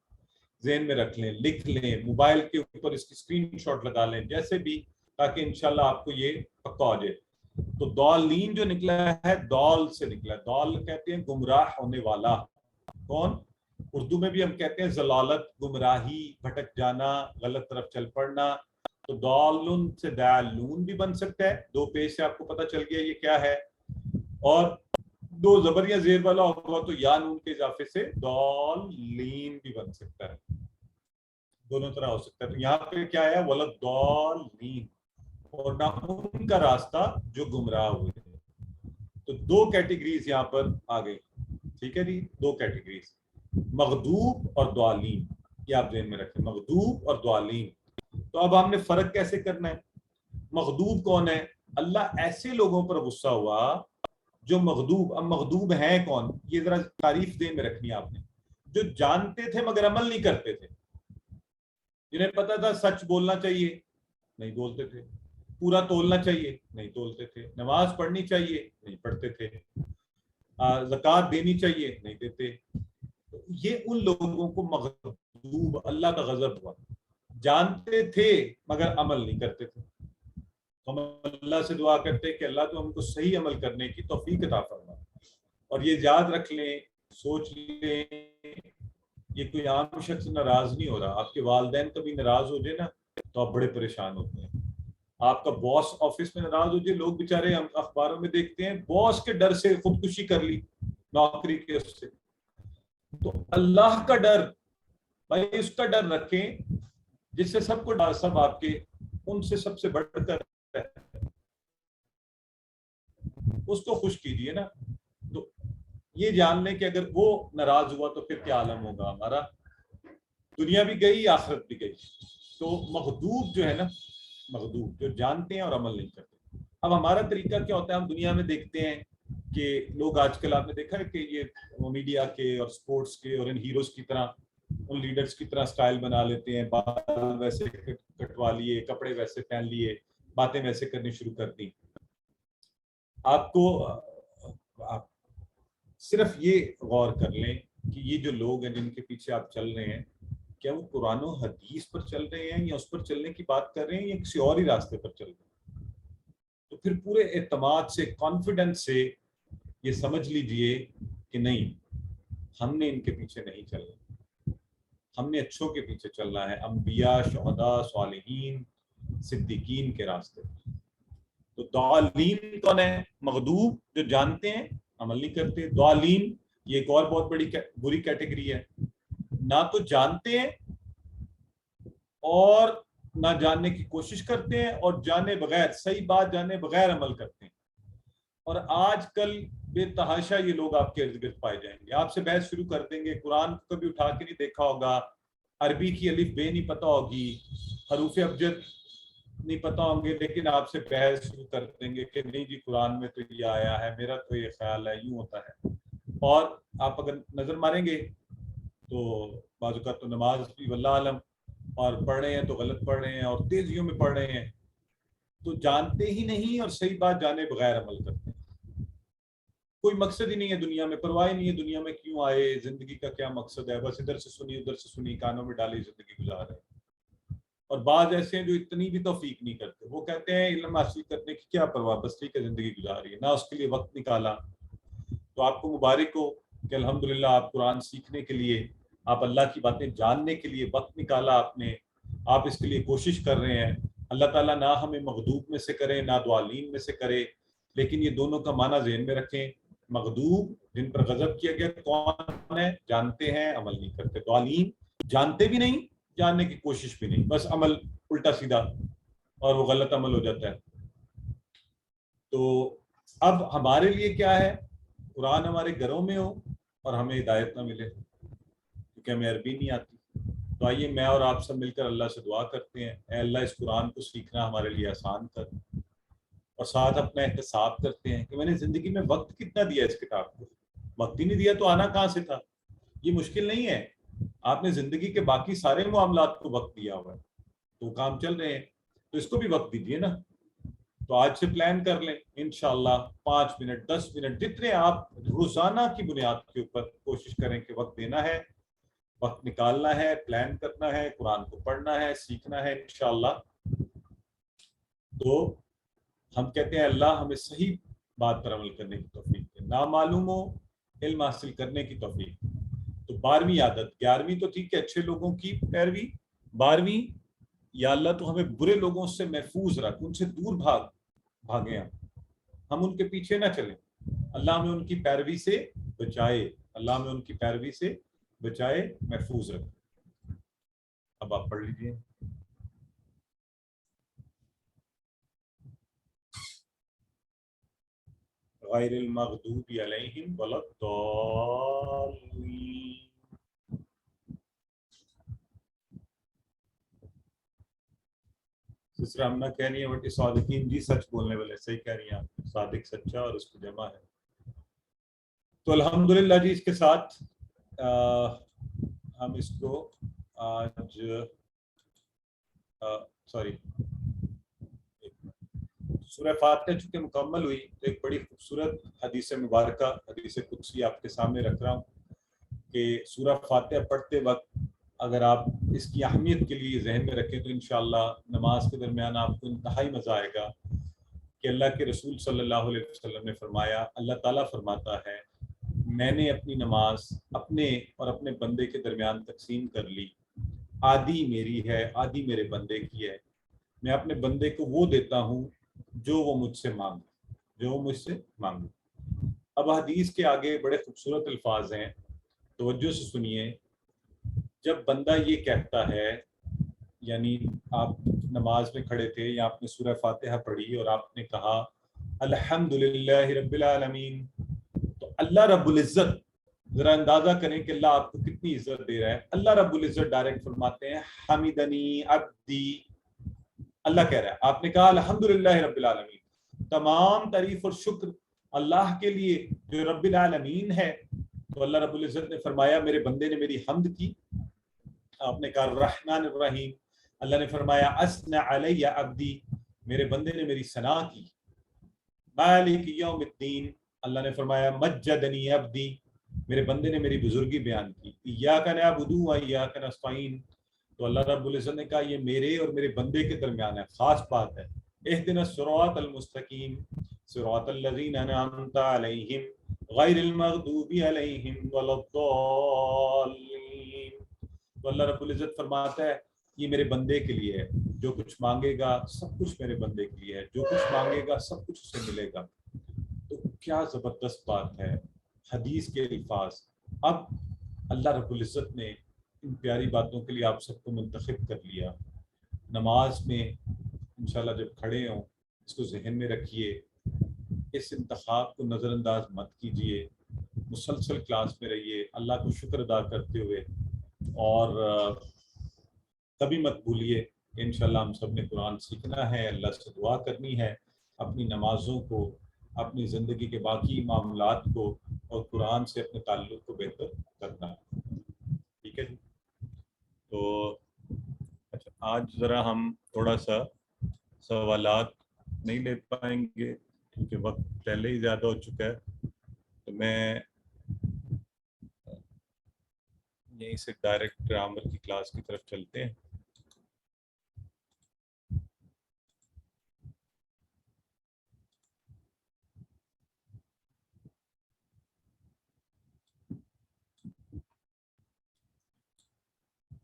ذہن میں رکھ لیں، لکھ لیں، موبائل کے اوپر اس کی اسکرین شاٹ لگا لیں، جیسے بھی، تاکہ انشاءاللہ آپ کو یہ پکا ہو جائے. تو ضالین جو نکلا ہے ضال سے نکلا ہے. ضال کہتے ہیں گمراہ ہونے والا. کون؟ اردو میں بھی ہم کہتے ہیں ضلالت، گمراہی، بھٹک جانا، غلط طرف چل پڑنا. تو ضالن سے دالون بھی بن سکتا ہے. دو پیش سے آپ کو پتہ چل گیا یہ کیا ہے. اور دو زبر یا زیر والا ہوگا تو یا نون کے اضافے سے ضالین بھی بن سکتا ہے. دونوں طرح ہو سکتا ہے. تو یہاں پہ کیا ہے؟ ولضالین، اور نہ ان کا راستہ جو گمراہ ہوئے. تو دو کیٹیگریز یہاں پر آ گئی. ٹھیک ہے جی، دو کیٹیگریز، مغضوب اور ضالین، یہ آپ ذہن میں رکھیں، مغضوب اور ضالین. تو اب ہم نے فرق کیسے کرنا ہے؟ مغضوب کون ہے؟ اللہ ایسے لوگوں پر غصہ ہوا جو مغضوب. اب مغضوب ہیں کون؟ یہ ذرا تعریف ذہن میں رکھنی ہے آپ نے. جو جانتے تھے مگر عمل نہیں کرتے تھے. جنہیں پتا تھا سچ بولنا چاہیے، نہیں بولتے تھے. پورا تولنا چاہیے، نہیں تولتے تھے. نماز پڑھنی چاہیے، نہیں پڑھتے تھے. زکوٰۃ دینی چاہیے، نہیں دیتے. یہ ان لوگوں کو مغضوب، اللہ کا غضب ہوا. جانتے تھے مگر عمل نہیں کرتے تھے. ہم اللہ سے دعا کرتے کہ اللہ تو ہم کو صحیح عمل کرنے کی توفیق عطا فرما. اور یہ یاد رکھ لیں، سوچ لیں، یہ کوئی عام شخص ناراض نہیں ہو رہا. آپ کے والدین کبھی ناراض ہو جائے نا تو آپ بڑے پریشان ہوتے ہیں. آپ کا باس آفس میں ناراض ہو جائے، لوگ بیچارے ہم اخباروں میں دیکھتے ہیں باس کے ڈر سے خودکشی کر لی نوکری کے اس سے. تو اللہ کا ڈر، بھائی اس کا ڈر رکھیں جس سے سب کو ڈر، سب آپ کے ان سے سب سے بڑھ کر اس کو خوش کیجیے نا. تو یہ جان لیں کہ اگر وہ ناراض ہوا تو پھر کیا عالم ہوگا ہمارا. دنیا بھی گئی، آخرت بھی گئی. تو مغضوب جو ہے نا، مغضوب جو جانتے ہیں اور عمل نہیں کرتے. اب ہمارا طریقہ کیا ہوتا ہے؟ ہم دنیا میں دیکھتے ہیں کہ لوگ آج کل، آپ نے دیکھا ہے کہ یہ میڈیا کے اور سپورٹس کے اور ان ہیروز کی طرح، ان لیڈرز کی طرح سٹائل بنا لیتے ہیں. بال ویسے کٹوا لیے، کپڑے ویسے پہن لیے، باتیں ویسے کرنی شروع کر دی. آپ کو آپ صرف یہ غور کر لیں کہ یہ جو لوگ ہیں جن کے پیچھے آپ چل رہے ہیں، کیا وہ قرآن و حدیث پر چل رہے ہیں یا اس پر چلنے کی بات کر رہے ہیں یا کسی اور ہی راستے پر چل رہے ہیں؟ تو پھر پورے اعتماد سے، کانفیڈنس سے یہ سمجھ لیجئے کہ نہیں، ہم نے ان کے پیچھے نہیں چلنا، ہم نے اچھوں کے پیچھے چلنا ہے، انبیاء، شہداء، صالحین، صدیقین کے راستے. تو ضالین کون ہے؟ مغضوب، جو جانتے ہیں عمل نہیں کرتے. ضالین یہ ایک اور بہت بڑی بری کیٹیگری ہے، نہ تو جانتے ہیں اور نہ جاننے کی کوشش کرتے ہیں، اور جانے بغیر، صحیح بات جانے بغیر عمل کرتے ہیں. اور آج کل بے تحاشا یہ لوگ آپ کے ارد گرد پائے جائیں گے. آپ سے بحث شروع کر دیں گے، قرآن کو کبھی اٹھا کے نہیں دیکھا ہوگا، عربی کی الف بے نہیں پتہ ہوگی، حروف ابجد نہیں پتہ ہوں گے، لیکن آپ سے بحث شروع کر دیں گے کہ نہیں جی قرآن میں تو یہ آیا ہے، میرا تو یہ خیال ہے، یوں ہوتا ہے. اور آپ اگر نظر ماریں گے تو بعض اوقات تو نماز بھی واللہ عالم، اور پڑھ رہے ہیں تو غلط پڑھ رہے ہیں اور تیزیوں میں پڑھ رہے ہیں. تو جانتے ہی نہیں اور صحیح بات جانے بغیر عمل کرتے ہیں. کوئی مقصد ہی نہیں ہے دنیا میں، پرواہ نہیں ہے دنیا میں کیوں آئے، زندگی کا کیا مقصد ہے، بس ادھر سے سنی ادھر سے سنی، کانوں میں ڈالی زندگی گزار رہے ہیں. اور بعض ایسے ہیں جو اتنی بھی توفیق نہیں کرتے، وہ کہتے ہیں علم حاصل کرنے کی کیا پرواہ، بس ٹھیک ہے زندگی گزاری ہے، نہ اس کے لیے وقت نکالا. تو آپ کو مبارک ہو کہ الحمدللہ آپ قرآن سیکھنے کے لیے، آپ اللہ کی باتیں جاننے کے لیے وقت نکالا آپ نے، آپ اس کے لیے کوشش کر رہے ہیں. اللہ تعالیٰ نہ ہمیں مغضوب میں سے کرے نہ ضالین میں سے کرے، لیکن یہ دونوں کا معنی ذہن میں رکھیں. مغضوب جن پر غضب کیا گیا کون ہے؟ جانتے ہیں عمل نہیں کرتے. ضالین جانتے بھی نہیں، جاننے کی کوشش بھی نہیں، بس عمل الٹا سیدھا، اور وہ غلط عمل ہو جاتا ہے. تو اب ہمارے لیے کیا ہے؟ قرآن ہمارے گھروں میں ہو اور ہمیں ہدایت نہ ملے کیونکہ ہمیں عربی نہیں آتی. تو آئیے میں اور آپ سب مل کر اللہ سے دعا کرتے ہیں، اے اللہ اس قرآن کو سیکھنا ہمارے لیے آسان کر، اور ساتھ اپنا احتساب کرتے ہیں کہ میں نے زندگی میں وقت کتنا دیا اس کتاب کو. وقت ہی نہیں دیا تو آنا کہاں سے تھا؟ یہ مشکل نہیں ہے، آپ نے زندگی کے باقی سارے معاملات کو وقت دیا ہوا ہے، تو کام چل رہے ہیں، تو اس کو بھی وقت دیجیے نا. تو آج سے پلان کر لیں انشاءاللہ 5 منٹ 10 منٹ جتنے آپ روزانہ کی بنیاد کے اوپر کوشش کریں کہ وقت دینا ہے، وقت نکالنا ہے، پلان کرنا ہے، قرآن کو پڑھنا ہے، سیکھنا ہے انشاءاللہ. تو ہم کہتے ہیں اللہ ہمیں صحیح بات پر عمل کرنے کی توفیق دے، نامعلوم ہو علم حاصل کرنے کی توفیق. تو 12ویں عادت، 11ویں تو ٹھیک ہے اچھے لوگوں کی پیروی، 12ویں یا اللہ تو ہمیں برے لوگوں سے محفوظ رکھ، ان سے دور بھاگیں، ہم ان کے پیچھے نہ چلیں. اللہ ہمیں ان کی پیروی سے بچائے، اللہ ہمیں ان کی پیروی سے بچائے، محفوظ رکھے. اب آپ پڑھ لیجیے. غیر المغضوب علیہم ولا الضالین. سسرا امنہ کہہ رہی ہیں بٹی صادقین، جی سچ بولنے والے، صحیح کہہ رہی ہیں آپ، صادق سچا اور اس کو جمع ہے. تو الحمدللہ جی اس کے ساتھ ہم اس کو آج سورہ فاتحہ چونکہ مکمل ہوئی تو ایک بڑی خوبصورت حدیث مبارکہ، حدیث قدسی آپ کے سامنے رکھ رہا ہوں کہ سورہ فاتحہ پڑھتے وقت اگر آپ اس کی اہمیت کے لیے ذہن میں رکھیں تو انشاءاللہ نماز کے درمیان آپ کو انتہائی مزہ آئے گا کہ اللہ کے رسول صلی اللہ علیہ وسلم نے فرمایا، اللہ تعالیٰ فرماتا ہے میں نے اپنی نماز اپنے اور اپنے بندے کے درمیان تقسیم کر لی، آدھی میری ہے آدھی میرے بندے کی ہے، میں اپنے بندے کو وہ دیتا ہوں جو وہ مجھ سے مانگے. اب حدیث کے آگے بڑے خوبصورت الفاظ ہیں، توجہ سے سنیے. جب بندہ یہ کہتا ہے، یعنی آپ نماز میں کھڑے تھے یا آپ نے سورہ فاتحہ پڑھی اور آپ نے کہا الحمدللہ رب العالمین، تو اللہ رب العزت، ذرا اندازہ کریں کہ اللہ آپ کو کتنی عزت دے رہا ہے. اللہ رب العزت ڈائریکٹ فرماتے ہیں حمیدنی عبدی، اللہ کہہ رہا ہے، آپ نے کہا الحمدللہ رب العالمین، تمام تعریف اور شکر اللہ کے لیے جو رب العالمین ہے. تو اللہ رب العزت نے فرمایا میرے بندے نے میری حمد کی. آپ نے کہا الرحمن الرحیم، اللہ نے فرمایا اثنى علی عبدی، میرے بندے نے میری ثنا کی. مالک یوم الدین, اللہ نے فرمایا مجدنی عبدی, میرے بندے نے میری بزرگی بیان کی. ایاک نعبد و ایاک نستعین, تو اللہ رب العزت نے کہا یہ میرے اور میرے بندے کے درمیان ہے, خاص بات ہے. اہدنا الصراط المستقیم صراط الذین انعمت علیہم غیر المغضوب علیہم ولا الضالین. تو اللہ رب العزت فرماتا ہے یہ میرے بندے کے لیے ہے, جو کچھ مانگے گا سب کچھ میرے بندے کے لیے ہے, جو کچھ مانگے گا سب کچھ اسے ملے گا. تو کیا زبردست بات ہے, حدیث کے الفاظ. اب اللہ رب العزت نے ان پیاری باتوں کے لیے آپ سب کو منتخب کر لیا. نماز میں انشاءاللہ جب کھڑے ہوں اس کو ذہن میں رکھیے, اس انتخاب کو نظر انداز مت کیجیے, مسلسل کلاس میں رہیے اللہ کو شکر ادا کرتے ہوئے, اور کبھی مت بھولیے کہ انشاءاللہ ہم سب نے قرآن سیکھنا ہے, اللہ سے دعا کرنی ہے, اپنی نمازوں کو, اپنی زندگی کے باقی معاملات کو اور قرآن سے اپنے تعلق کو بہتر کرنا ہے. ٹھیک ہے جی. تو اچھا, آج ذرا ہم تھوڑا سا سوالات نہیں لے پائیں گے کیونکہ وقت پہلے ہی زیادہ ہو چکا ہے, تو میں یہیں سے ڈائریکٹ گرامر کی کلاس کی طرف چلتے ہیں.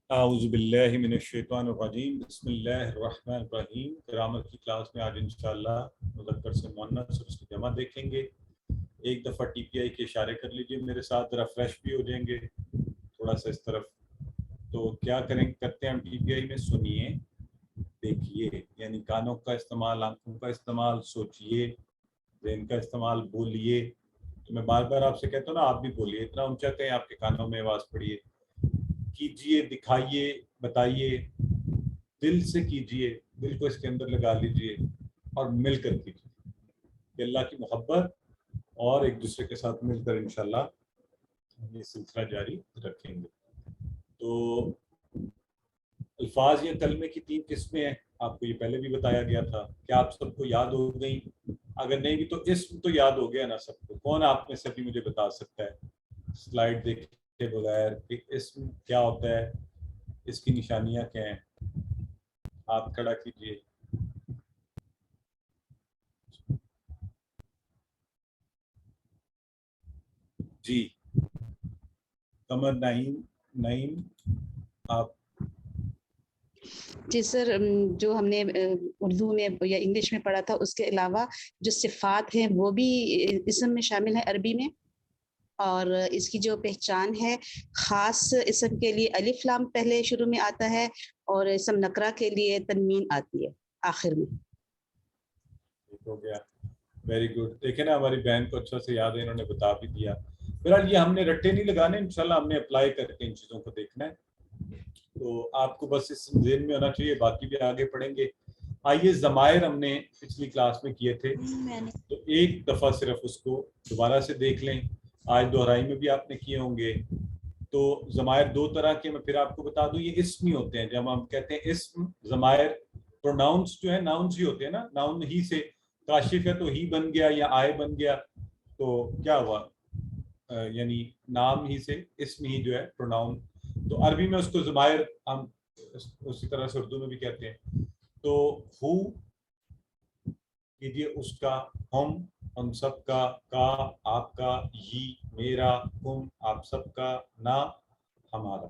اعوذ باللہ من الشیطان الرجیم, بسم اللہ الرحمن الرحیم. گرامر کی کلاس میں آج انشاءاللہ مذکر سے مؤنث اور اس کی جمع دیکھیں گے. ایک دفعہ ٹی پی آئی کے اشارے کر لیجئے میرے ساتھ, ذرا فریش بھی ہو جائیں گے تھوڑا سا اس طرف. تو کیا کرتے ہیں ہم ٹی پی آئی میں, سنیے دیکھیے, یعنی کانوں کا استعمال, آنکھوں کا استعمال, سوچیے, ذہن کا استعمال, بولیے. تو میں بار بار آپ سے کہتا ہوں نا, آپ بھی بولیے, اتنا اونچا کہیں آپ کے کانوں میں آواز پڑیے. کیجئے, دکھائیے, بتائیے, دل سے کیجئے, دل کو اس کے اندر لگا لیجئے اور مل کر کیجئے کہ اللہ کی محبت اور ایک دوسرے کے ساتھ مل کر انشاءاللہ ہم یہ سلسلہ جاری رکھیں گے. تو الفاظ یا کلمے کی 3 قسمیں ہیں, آپ کو یہ پہلے بھی بتایا گیا تھا. کیا آپ سب کو یاد ہو گئی؟ اگر نہیں بھی تو اسم تو یاد ہو گیا نا سب کو. کون آپ میں سے بھی مجھے بتا سکتا ہے سلائیڈ دیکھے بغیر کہ اسم کیا ہوتا ہے, اس کی نشانیاں کیا ہیں؟ آپ کھڑا کیجئے. جی قمر نعیم آپ. جی سر, جو ہم نے اردو میں یا انگلش میں پڑھا تھا اس کے علاوہ جو صفات ہیں وہ بھی اسم میں شامل ہیں عربی میں, اور اس کی جو پہچان ہے, خاص اسم کے لیے الف لام پہلے شروع میں آتا ہے اور اسم نکرہ کے لیے تنوین آتی ہے آخر میں. ہو گیا, ویری گڈ. دیکھیں نا ہماری بہن کو اچھا سے یاد ہے, انہوں نے بتا بھی دیا. بہرحال یہ ہم نے رٹے نہیں لگانے, انشاءاللہ ہم نے اپلائی کر کے ان چیزوں کو دیکھنا ہے. تو آپ کو بس اس ذہن میں ہونا چاہیے, باقی بھی آگے پڑھیں گے. آئیے, ضمائر ہم نے پچھلی کلاس میں کیے تھے, تو ایک دفعہ صرف اس کو دوبارہ سے دیکھ لیں. آج دہرائی میں بھی آپ نے کیے ہوں گے. تو ضمائر 2 طرح کے, میں پھر آپ کو بتا دوں, یہ اسمی ہوتے ہیں. جب ہم کہتے ہیں اسم, ضمائر پروناؤنس جو ہے ناؤنس ہی ہوتے ہیں نا, ناؤن ہی سے کاشف ہے تو ہی بن گیا یا آئے بن گیا, تو کیا ہوا, یعنی نام ہی سے اسم ہی جو ہے پروناؤن. تو عربی میں اس کو ضمائر ہم اسی طرح سے اردو میں بھی کہتے ہیں. تو ہو کیجیے اس کا, ہم ہم سب کا آپ کا, یہ میرا, تم آپ سب کا, نا ہمارا.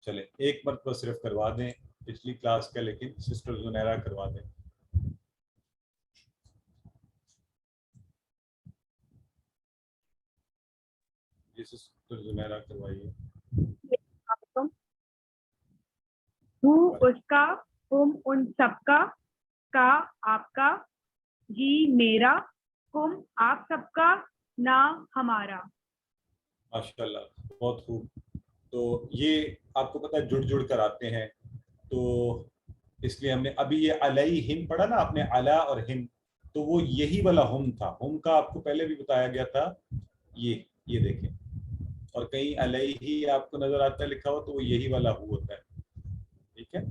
چلے ایک مرتبہ صرف کروا دیں, پچھلی کلاس کا, لیکن سسٹر زنیرہ کروا دیں. یہ سسٹر زنیرہ کروائیے. اس کا, تم ان سب کا آپ کا, یہ میرا, تم آپ سب کا, نا ہمارا. ماشاءاللہ, بہت خوب. تو یہ آپ کو پتہ ہے جڑ جڑ کر آتے ہیں, تو اس لیے ہم نے ابھی یہ علیہم پڑھا نا آپ نے, علا اور ہم, تو وہ یہی والا ہم تھا. ہم کا آپ کو پہلے بھی بتایا گیا تھا, یہ دیکھیں, اور کہیں علیہ آپ کو نظر آتا ہے لکھا ہوا, تو وہ یہی والا ہو ہوتا ہے. ٹھیک ہے,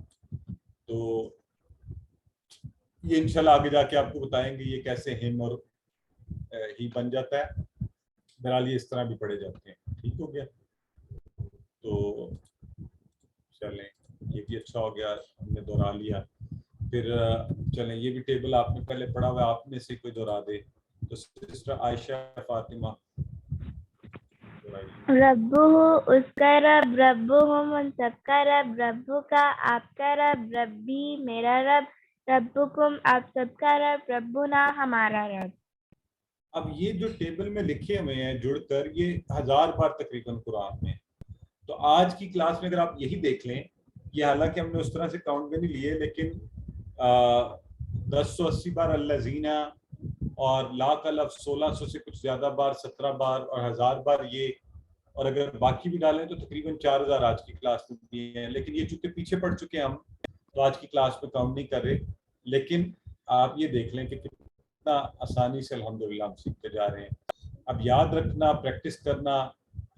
تو یہ انشاءاللہ آگے جا کے آپ کو بتائیں گے یہ کیسے ہم اور ہی بن جاتا ہے. بہرحال یہ اس طرح بھی پڑھے جاتے ہیں. ٹھیک ہو گیا؟ تو چلیں یہ بھی اچھا ہو گیا, ہم نے دوہرا لیا. پھر چلیں یہ بھی ٹیبل آپ نے پہلے پڑھا ہوا ہے, آپ میں سے کوئی دوہرا دے. تو سسٹر عائشہ فاطمہ ربہ اس کا رب، ربہم ان سب کا رب، ربہ کا آپ کا رب، ربی میرا رب، ربکم آپ سب کا رب، ربنا ہمارا رب. اب یہ جو ٹیبل میں لکھے ہوئے ہیں جڑ کر, یہ 1000 بار تقریباً قرآن میں. تو آج کی کلاس میں اگر آپ یہی دیکھ لیں, یہ حالانکہ ہم نے اس طرح سے کاؤنٹ میں نہیں لیے, لیکن 1080 بار الذین اور لا کا لفظ 1600 سے کچھ زیادہ بار 17 بار اور 1000 بار یہ, اور اگر باقی بھی ڈالیں تو تقریباً 4000 آج کی کلاس میں دیے ہیں. لیکن یہ چونکہ پیچھے پڑ چکے ہیں ہم, تو آج کی کلاس میں کاؤنٹ نہیں کر رہے. لیکن آپ یہ دیکھ لیں کہ کتنا آسانی سے الحمدللہ ہم سیکھتے جا رہے ہیں. اب یاد رکھنا, پریکٹس کرنا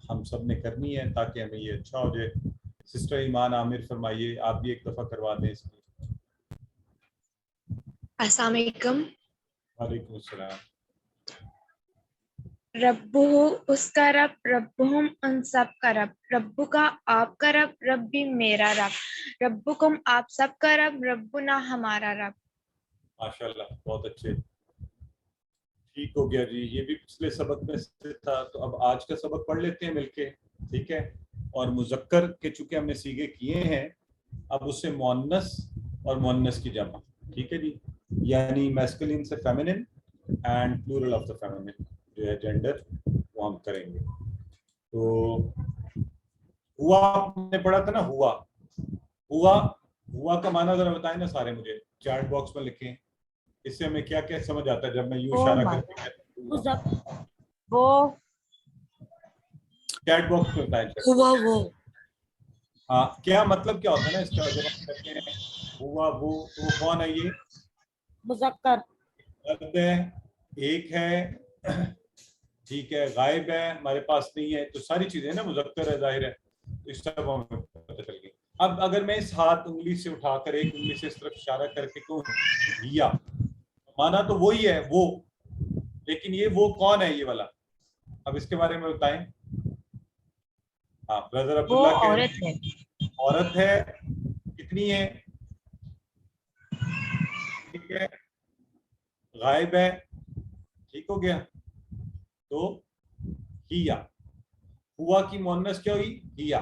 ہم سب نے کرنی ہے تاکہ ہمیں یہ اچھا ہو جائے. سسٹر ایمان عامر فرمائیے, آپ بھی ایک دفعہ کروا دیں اس کی. السلام علیکم. وعلیکم السلام. ربہ اس کا رب، ربہم ان سب کا رب، ربو کا آپ کا رب، ربی میرا رب، ربکم آپ سب کا رب، ربنا ہمارا رب. ماشاءاللہ بہت اچھے. ٹھیک ہو گیا جی, یہ بھی پچھلے سبق میں سے تھا. تو اب آج کا سبق پڑھ لیتے ہیں مل کے, ٹھیک ہے. اور مذکر کے چونکہ ہم نے سیغے کیے ہیں, اب اس سے مؤنث اور مؤنث کی جمع, ٹھیک ہے جی, یعنی میسکولین سے feminine and plural of the feminine جو ہے جینڈر, وہ ہم کریں گے. تو ہوا آپ نے پڑھا تھا نا, ہوا ہوا ہوا کا معنی ذرا بتائیں نا سارے مجھے, چیٹ باکس میں لکھیں. اس سے ہمیں کیا کیا سمجھ آتا ہے جب میں یوں اشارہ کرتا ہوں؟ وہ چیٹ باکس میں بتائیں. ہوا وہ. ہاں, کیا مطلب کیا ہوتا ہے نا اس کا جب ہم کہتے ہیں ہوا وہ, تو وہ کون ہے؟ یہ مذکر مرد ہے, ایک ہے, ٹھیک ہے, غائب ہے, ہمارے پاس نہیں ہے, تو ساری چیزیں نا مذکر ہے, ظاہر ہے. اس طرح ہمیں پتہ چل گئی. اب اگر میں اس ہاتھ انگلی سے اٹھا کر ایک انگلی سے اس طرف اشارہ کر کے کہوں ہیا, مانا تو وہی ہے وہ, لیکن یہ وہ کون ہے یہ والا؟ اب اس کے بارے میں بتائیں. ہاں برادر عبداللہ وہ عورت ہے. عورت ہے. کتنی ہے؟ ٹھیک ہے, غائب ہے. ٹھیک ہو گیا. تو ہیا, ہوا کی مؤنث کیا ہوئی؟ ہیا.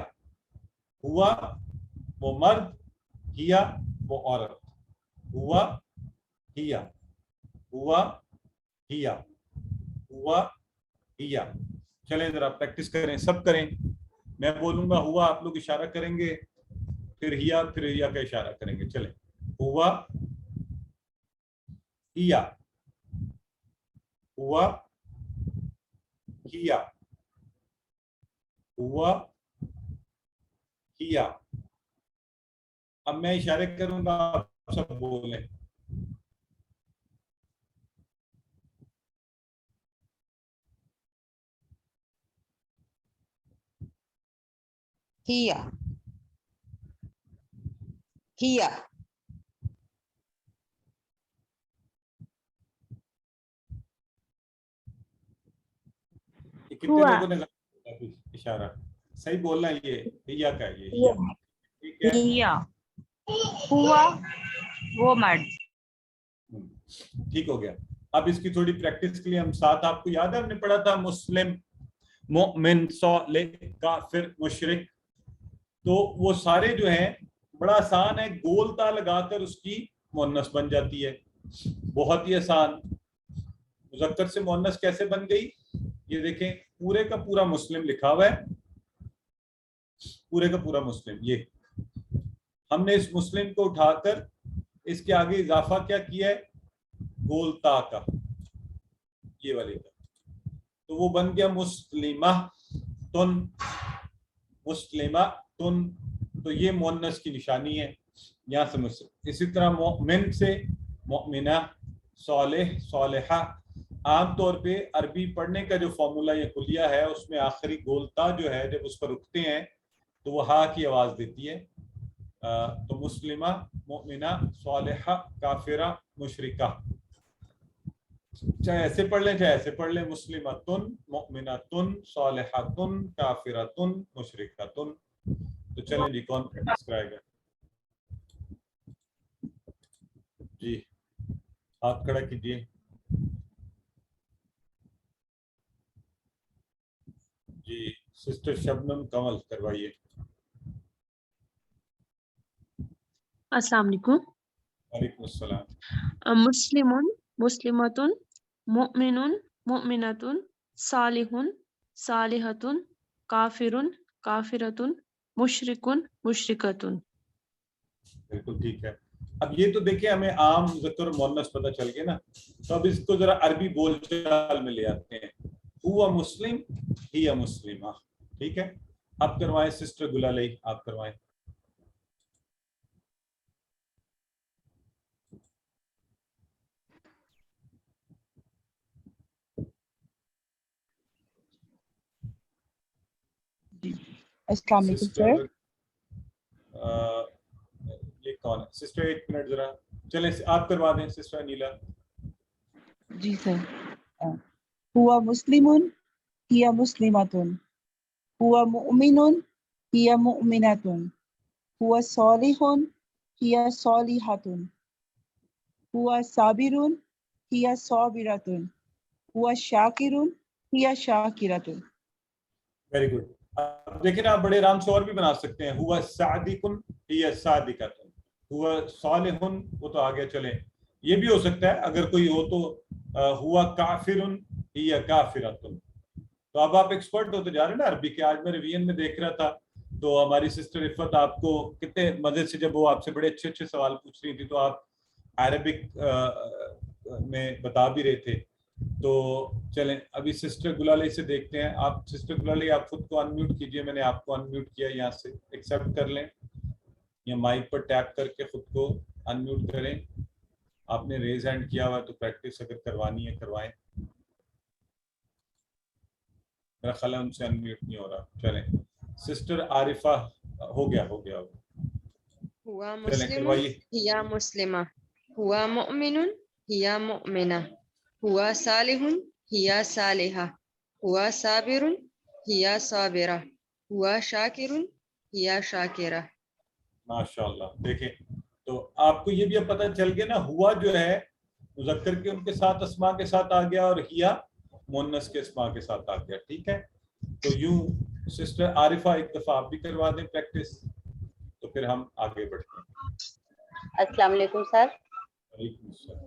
ہوا وہ مرد, ہیا وہ عورت. ہوا ہیا, ہوا ہیا, ہوا ہیا. چلیں ذرا پریکٹس کریں, سب کریں. میں بولوں گا ہوا, آپ لوگ اشارہ کریں گے, پھر ہیا کا اشارہ کریں گے. چلیں, ہوا ہیا, ہوا ہیا, ہوا ہیا. اب میں اشارے کروں گا, آپ سب بولیں. ہیا ہیا کتنے لوگوں نے اشارہ صحیح بولنا ہے؟ یہ ہیا کا ہے, یہ ٹھیک ہے. ہیا ہوا وہ مرد. ٹھیک ہو گیا. اب اس کی تھوڑی پریکٹس کے لیے ہم ساتھ, آپ کو یاد ہے ہم نے پڑھا تھا مسلم, مومن, صالح, کافر, مشرک. تو وہ سارے جو ہیں بڑا آسان ہے, گول تا لگا کر اس کی مؤنث بن جاتی ہے, بہت ہی آسان. مذکر سے مؤنث کیسے بن گئی؟ یہ دیکھیں, پورے کا پورا مسلم لکھا ہوا ہے, پورے کا پورا مسلم. یہ ہم نے اس مسلم کو اٹھا کر اس کے آگے اضافہ کیا کیا ہے؟ گول تا کا, یہ والے کا. تو وہ بن گیا مسلمہ تن, مسلمہ تن. تو یہ مؤنث کی نشانی ہے, یہاں سے مسلم. اسی طرح مومن سے مؤمنہ, صالح, صالحہ. عام طور پہ عربی پڑھنے کا جو فارمولا یا کلیہ ہے, اس میں آخری گولتا جو ہے جب اس پر رکتے ہیں تو وہ ہا کی آواز دیتی ہے, تو مسلمہ, مومنہ, صالحہ, کافرہ, مشرکہ, چاہے ایسے پڑھ لیں چاہے ایسے پڑھ لیں, مسلمتن, مؤمنتن, صالحتن, کافرتن, مشرکتن. تو چلیں جی, کون پریکٹس کرائے گا؟ جی ہاتھ کھڑا کیجیے. جی سسٹر شبنم کمل کروائیے. السلام علیکم. وعلیکم السلام. مسلمون مسلمتن مؤمنون مؤمنتن صالحون صالحتن کافرن کافرتن مشرکن مشرکتن. بالکل ٹھیک ہے. اب یہ تو دیکھیں ہمیں عام مذکر مؤنث پتہ چل گیا نا, تو اب اس کو ذرا عربی بول چال میں لے آتے ہیں. ہوا مسلم, ہی مسلمہ. ٹھیک ہے, آپ کروائیں سسٹر گلالئی, آپ کروائیں. السلام علیکم سر. یہ کون ہے سسٹر؟ ایک منٹ ذرا, چلیں آپ کروا دیں سسٹر انیلا. جی سر. ہوا مسلمون ہی مسلمتن, ہوا مؤمنون ہی مؤمنتن, ہوا صالحون ہی صالحتن, ہوا صابرون ہی صابرتن, ہوا شاکرون ہی شاکرتن. Very good. اب دیکھیں نا, آپ بڑے آرام سے اور بھی بنا سکتے ہیں. ہوا صادقن ہی صادقتن, ہوا صالحن, وہ تو آگے چلیں. یہ بھی ہو سکتا ہے اگر کوئی ہو تو ہوا کافرن ہی کافرتن. تو اب آپ ایکسپرٹ ہوتے جا رہے ہیں نا عربی کے. آج میں ریویژن میں دیکھ رہا تھا تو ہماری سسٹر عفت آپ کو کتنے مزے سے, جب وہ آپ سے بڑے اچھے اچھے سوال پوچھ رہی تھی تو آپ عربک میں بتا بھی رہے تھے. تو چلیں ابھی سسٹر گلالئی سے دیکھتے ہیں. آپ سسٹر گلالئی آپ خود کو انمیوٹ کیجئے. میں نے آپ کو انمیوٹ کیا, یہاں سے ایکسیپٹ کر لیں یا مائک پر ٹیپ کر کے خود کو انمیوٹ کریں. آپ نے ریز ہینڈ کیا ہوا تو پریکٹس اگر کروانی ہے کروائیں. میرا خیال ہے ان سے انمیوٹ نہیں ہو رہا. چلیں سسٹر عارفہ, ہو گیا. ہوا چلیں مسلم کروائیے. ہیا مسلمہ, ہوا مؤمن ہیا مؤمنہ, ہوا صالح ہیا صالحہ, ہوا صابر ہیا صابرہ, ہوا شاکر ہیا شاکرہ. ماشاء اللہ. دیکھیں تو آپ کو یہ بھی اب پتہ چل گیا نا, ہوا جو ہے مذکر کے ان کے ساتھ اسماء کے ساتھ آ گیا, اور ہیا مؤنث کے اسماء کے ساتھ آ گیا. ٹھیک ہے, تو یوں سسٹر عارفہ ایک دفعہ آپ بھی کروا دیں پریکٹس, تو پھر ہم آگے بڑھتے ہیں. السلام علیکم سر. وعلیکم السلام.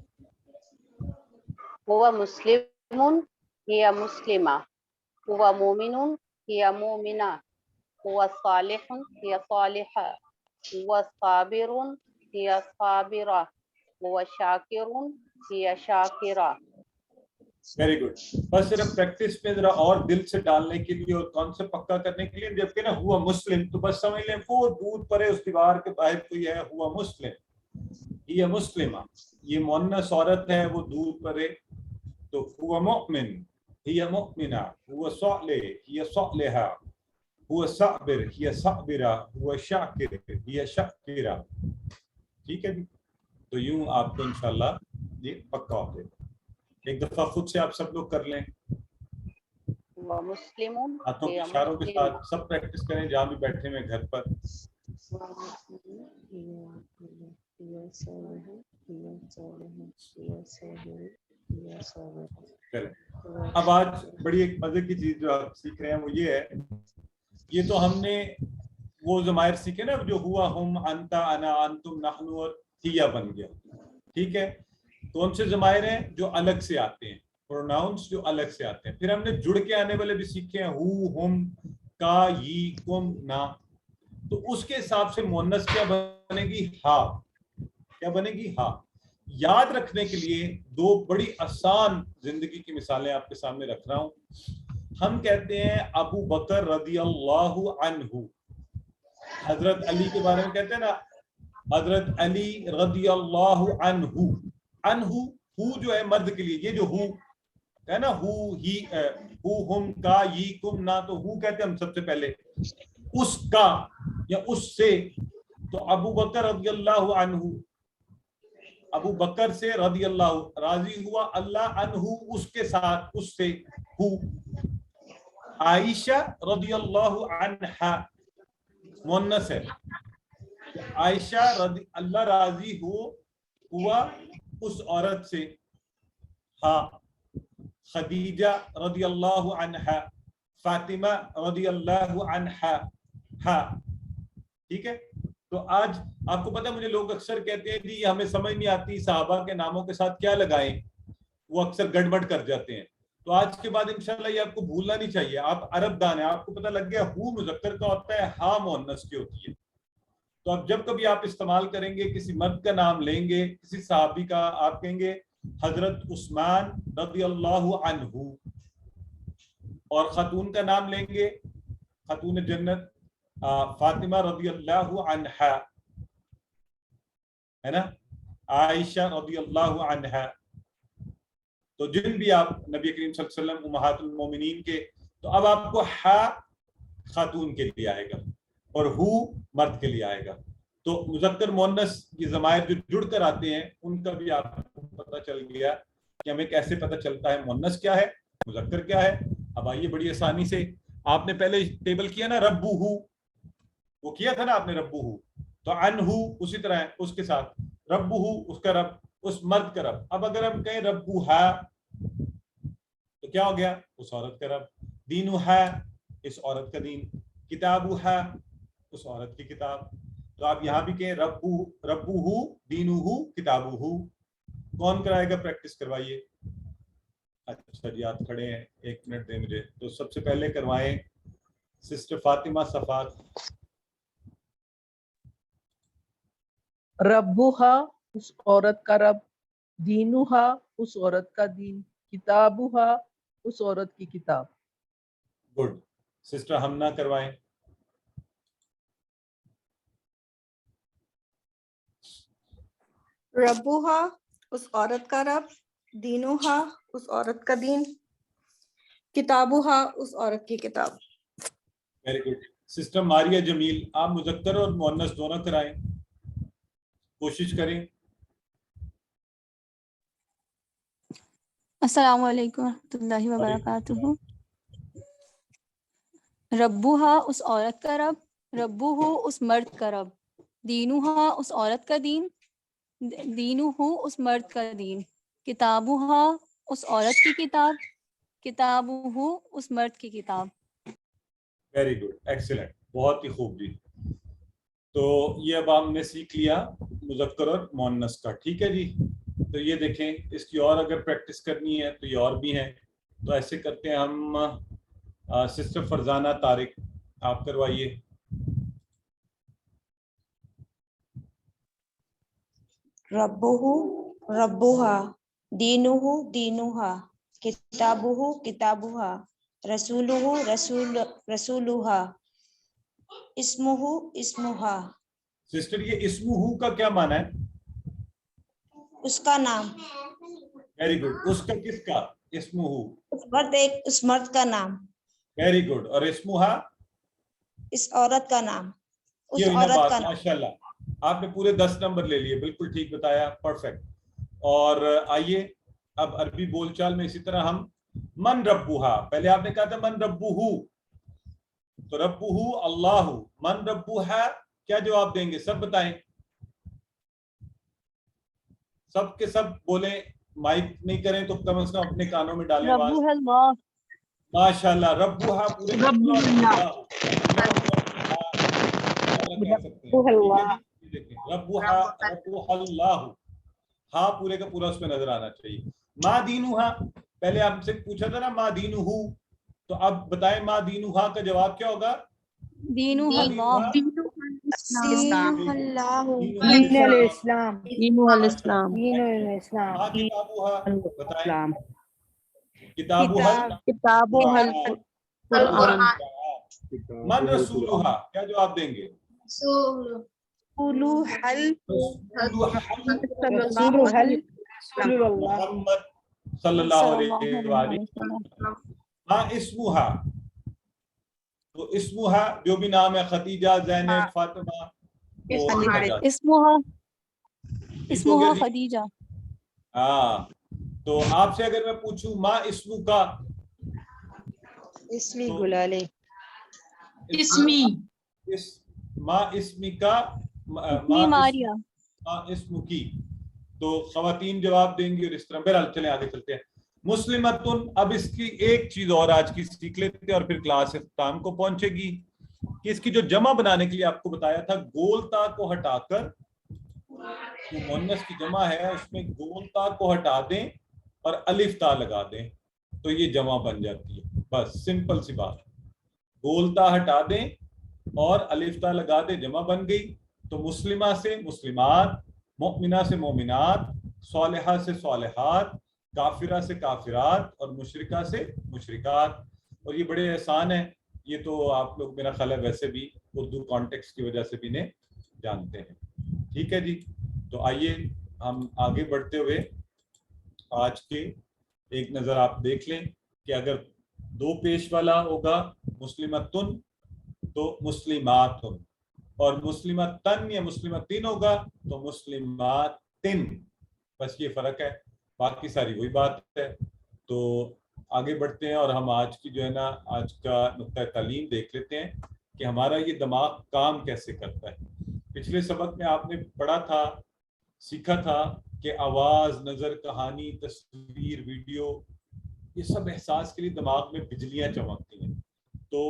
ہوا مسلمون ہی مسلمہ, ہوا مومنون ہی مومنہ, ہوا صالح ہی صالحہ, ہوا صابرون ہی صابرہ, ہوا شاکرون ہی شاکرہ. Very good. بس صرف پریکٹس میں ذرا اور دل سے ڈالنے کے لیے اور کانسیپٹ پکا کرنے کے لیے, جبکہ نا ہوا مسلم تو بس سمجھ لیں وہ دودھ پرے اس دیوار کے باہر کوئی ہے. ہوا مسلم, یہ مسلمہ, یہ مؤنث عورت ہے, وہ دودھ پرے. تو ہوا مؤمن ہی مؤمنہ, ہوا صالح ہی صالحہ, ہوا صابر ہی صابرہ, ہوا شاکر ہی شاکرہ. ٹھیک ہے جی, تو یوں آپ کو انشاءاللہ یہ پکا ہو جائے گا. ایک دفعہ خود سے آپ سب لوگ کر لیں, مسلمون ہاتھوں کے اشاروں کے ساتھ سب پریکٹس کریں جہاں بھی بیٹھے ہوئے گھر پر. اب آج بڑی ایک مزے کی چیز جو آپ سیکھ رہے ہیں وہ یہ ہے, یہ تو ہم نے وہ ضمائر سیکھے نا جو ہوا, ہم, انتا, انا, انتم, نحن اور ہیا بن گیا. ٹھیک ہے, کون سے ضمائر ہیں جو الگ سے آتے ہیں, پروناؤنس جو الگ سے آتے ہیں. پھر ہم نے جڑ کے آنے والے بھی سیکھے ہیں, ہو, ہم, کا, ی, کم, نا. تو اس کے حساب سے مؤنث کیا بنے گی؟ ہا. کیا بنے گی؟ ہا. یاد رکھنے کے لیے دو بڑی آسان زندگی کی مثالیں آپ کے سامنے رکھ رہا ہوں. ہم کہتے ہیں ابو بکر رضی اللہ عنہ, حضرت علی کے بارے میں کہتے ہیں نا حضرت علی رضی اللہ عنہ. عنہ ہو جو ہے مرد کے لیے, یہ جو ہو ہے نا, ہو, ہی, ہو, ہم, کا, ی, کم, نا, تو ہو کہتے ہیں ہم سب سے پہلے. اس کا یا اس سے, تو ابو بکر رضی اللہ عنہ، ابو بکر سے رضی اللہ راضی ہوا اللہ عنہ اس کے ساتھ، اس سے ہو. عائشہ رضی اللہ عنہا مؤنث ہے، عائشہ رضی اللہ راضی ہوا اس عورت سے. ہاں خدیجہ رضی اللہ عنہا، فاطمہ رضی اللہ عنہا. ہاں ٹھیک ہے. تو آج آپ کو پتہ ہے مجھے لوگ اکثر کہتے ہیں جی یہ ہمیں سمجھ نہیں آتی صحابہ کے ناموں کے ساتھ کیا لگائیں، وہ اکثر گڑبڑ کر جاتے ہیں. تو آج کے بعد انشاءاللہ یہ آپ کو بھولنا نہیں چاہیے. آپ عرب دان ہیں، آپ کو پتہ لگ گیا ہو مذکر کا ہوتا ہے، ہاں مؤنث کی ہوتی ہے. تو اب جب کبھی آپ استعمال کریں گے، کسی مرد کا نام لیں گے، کسی صحابی کا، آپ کہیں گے حضرت عثمان رضی اللہ عنہ، اور خاتون کا نام لیں گے خاتون جنت فاطمہ رضی اللہ عنہا، ہے نا، عائشہ رضی اللہ عنہا. تو جن بھی آپ نبی کریم صلی اللہ علیہ وسلم امہات المومنین کے، تو اب آپ کو ہا خاتون کے لیے آئے گا اور ہو مرد کے لیے آئے گا. تو مذکر مؤنث کی ضمائر جو جڑ کر آتے ہیں ان کا بھی آپ کو پتہ چل گیا کہ ہمیں کیسے پتہ چلتا ہے مؤنث کیا ہے، مذکر کیا ہے. اب آئیے بڑی آسانی سے، آپ نے پہلے ٹیبل کیا نا ربہ، وہ کیا تھا نا آپ نے ربہ، تو عنہ اسی طرح ہے اس کے ساتھ، ربہ اس کا رب، اس مرد کا رب. اب اگر ہم کہیں ربہ تو کیا ہو گیا، اس عورت کا رب. دینہ اس عورت کا دین، کتابہ اس عورت کی کتاب. تو آپ یہاں بھی کہیں ربہ دینہ کتابہ. کون کرائے گا؟ پریکٹس کروائیے. اچھا جی آپ کھڑے ہیں، ایک منٹ دیں مجھے. تو سب سے پہلے کروائیں سسٹر فاطمہ صفات. ربوہا اس عورت کا رب، دینوہا اس عورت کا دین، کتابوہا اس عورت کی کتاب. گڈ. سسٹر ہمنا کروائیں. ربوہا اس عورت کا رب، دینوہا اس عورت کا دین، کتابوہا اس عورت کی کتاب. Very good. سسٹر ماریہ جمیل، آپ مذکر اور مؤنث دونوں کرائیں، کوشش کریں. السلام علیکم ورحمۃ اللہ وبرکاتہ. ربوہا اس عورت کا رب، ربوہو اس مرد کا رب، دینوہا اس عورت کا دین، دینوہو اس مرد کا دین، کتابوہا اس عورت کی کتاب، کتابوہو اس مرد کی کتاب. ویری گڈ، ایکسیلنٹ، بہت ہی خوب جی. تو یہ اب ہم نے سیکھ لیا مذکر اور مؤنث کا. ٹھیک ہے جی. تو یہ دیکھیں اس کی اور اگر پریکٹس کرنی ہے تو یہ اور بھی ہیں. تو ایسے کرتے ہیں ہم. سسٹر فرزانہ طارق آپ کروائیے. ربہ ربوہا، دینہ دینوہا، کتابہ کتابوہا، رسولہ رسولوہا، اسمہ اسموہا. سسٹر یہ اسمہ کا کیا معنی ہے؟ اس کا نام. Very good. اس کا کس کا؟ اسمہ. اس مرد کا نام. Very good. اور اسمہ؟ اس عورت کا نام. اس یہ عورت کا نام. ماشاءاللہ آپ نے پورے 10 نمبر لے لیے، بالکل ٹھیک بتایا، پرفیکٹ. اور آئیے اب عربی بول چال میں اسی طرح ہم من ربوہا، پہلے آپ نے کہا تھا من ربوہو، تو ربوہو اللہ، من ربوہا کیا جواب دیں گے؟ سب بتائیں، سب کے سب بولیں. مائک نہیں کریں تو کم از کم اپنے کانوں میں ڈالیں آواز. ربوہ اللہ. ماشاءاللہ. ربوہا پورے ربوہا ربوہا اللہ، ہاں پورے کا پورا اس میں نظر آنا چاہیے. ما دینوہا، پہلے آپ سے پوچھا تھا نا ما دینوہو، تو اب بتائیں ما دینوہا کا جواب کیا ہوگا؟ دینہ اللہ. دین اللہ، دین الاسلام، دین الاسلام. دین الاسلام. ما کتابوہا بتائیں. کتاب کتابوہا القرآن. من رسولوہا کیا جواب دیں گے؟ محمد صلی اللہ علیہ وسلم. ہاں اسمہا، تو اسمہا جو بھی نام ہے، خدیجہ، زینب، فاطمہ، اسمها خدیجہ. ہاں تو آپ سے اگر میں پوچھوں ما اسمو کا، اسمی گلالے، اسمی ما اسمی کا، اسمی ماریا. ما اسمو کی، تو خواتین جواب دیں گی اور اس طرح. بہرحال چلیں آگے چلتے ہیں. مسلمتن، اب اس کی ایک چیز اور آج کی سیکھ لیتے ہیں اور پھر کلاس اختتام کو پہنچے گی کہ اس کی جو جمع بنانے کے لیے آپ کو بتایا تھا گول تا کو ہٹا کر، جو مؤنث کی جمع ہے اس میں گول تا کو ہٹا دیں اور الف تا لگا دیں تو یہ جمع بن جاتی ہے. بس سمپل سی بات، گول تا ہٹا دیں اور الف تا لگا دیں، جمع بن گئی. تو مسلمہ سے مسلمات، مؤمنہ سے مومنات، صالحہ سے صالحات، کافرہ سے کافرات اور مشرکہ سے مشرکات. اور یہ بڑے آسان ہیں، یہ تو آپ لوگ میرا خیال ہے ویسے بھی اردو کانٹیکسٹ کی وجہ سے بھی انہیں جانتے ہیں. ٹھیک ہے جی، تو آئیے ہم آگے بڑھتے ہوئے آج کے ایک نظر آپ دیکھ لیں کہ اگر دو پیش والا ہوگا مسلمتن تو مسلماتن، اور مسلمتن یا مسلمتین ہوگا تو مسلماتن. بس یہ فرق ہے، باقی ساری وہی بات ہے. تو آگے بڑھتے ہیں اور ہم آج کی جو ہے نا آج کا نقطہ تعلیم دیکھ لیتے ہیں کہ ہمارا یہ دماغ کام کیسے کرتا ہے. پچھلے سبق میں آپ نے پڑھا تھا، سیکھا تھا کہ آواز، نظر، کہانی، تصویر، ویڈیو، یہ سب احساس کے لیے دماغ میں بجلیاں چمکتی ہیں. تو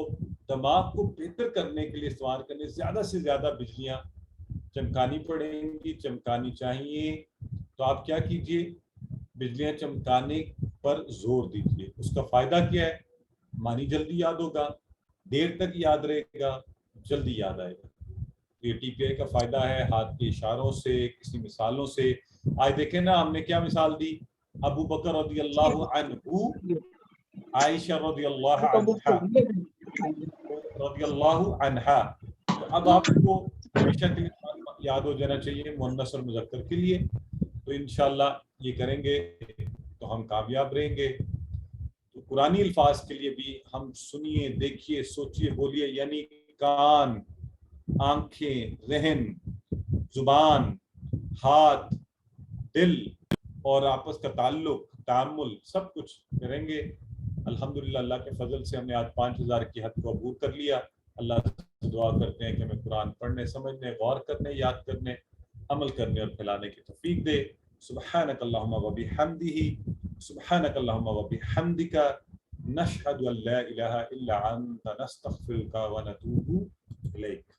دماغ کو بہتر کرنے کے لیے استعمال کرنے زیادہ سے زیادہ بجلیاں چمکانی پڑیں گی، چمکانی چاہیے. تو آپ کیا کیجئے، بجلیاں چمکانے پر زور دیجئے. اس کا فائدہ کیا ہے؟ معنی جلدی یاد ہوگا، دیر تک یاد رہے گا، جلدی یاد آئے گا. یہ ٹی پی آئی کا فائدہ ہے ہاتھ کے اشاروں سے، کسی مثالوں سے. آج دیکھیں نا ہم نے کیا مثال دی، ابو بکر رضی اللہ عنہ، عائشہ رضی اللہ عنہا، رضی اللہ عنہا. تو اب آپ کو ہمیشہ کے لیے یاد ہو جانا چاہیے مؤنث اور مذکر کے لیے. تو انشاءاللہ یہ کریں گے تو ہم کامیاب رہیں گے. تو قرآنی الفاظ کے لیے بھی ہم سنیے، دیکھیے، سوچیے، بولیے، یعنی کان، آنکھیں، ذہن، زبان، ہاتھ، دل اور آپس کا تعلق، تعامل، سب کچھ کریں گے. الحمدللہ اللہ کے فضل سے ہم نے آج 5000 کی حد کو عبور کر لیا. اللہ سے دعا کرتے ہیں کہ ہمیں قرآن پڑھنے، سمجھنے، غور کرنے، یاد کرنے، عمل کرنے اور پھیلانے کی توفیق دے. سبحانک اللہم و بحمدہ، سبحانک اللہم و بحمدک، نشہد ان لا الہ الا انت، نستغفرک و نتوب الیک.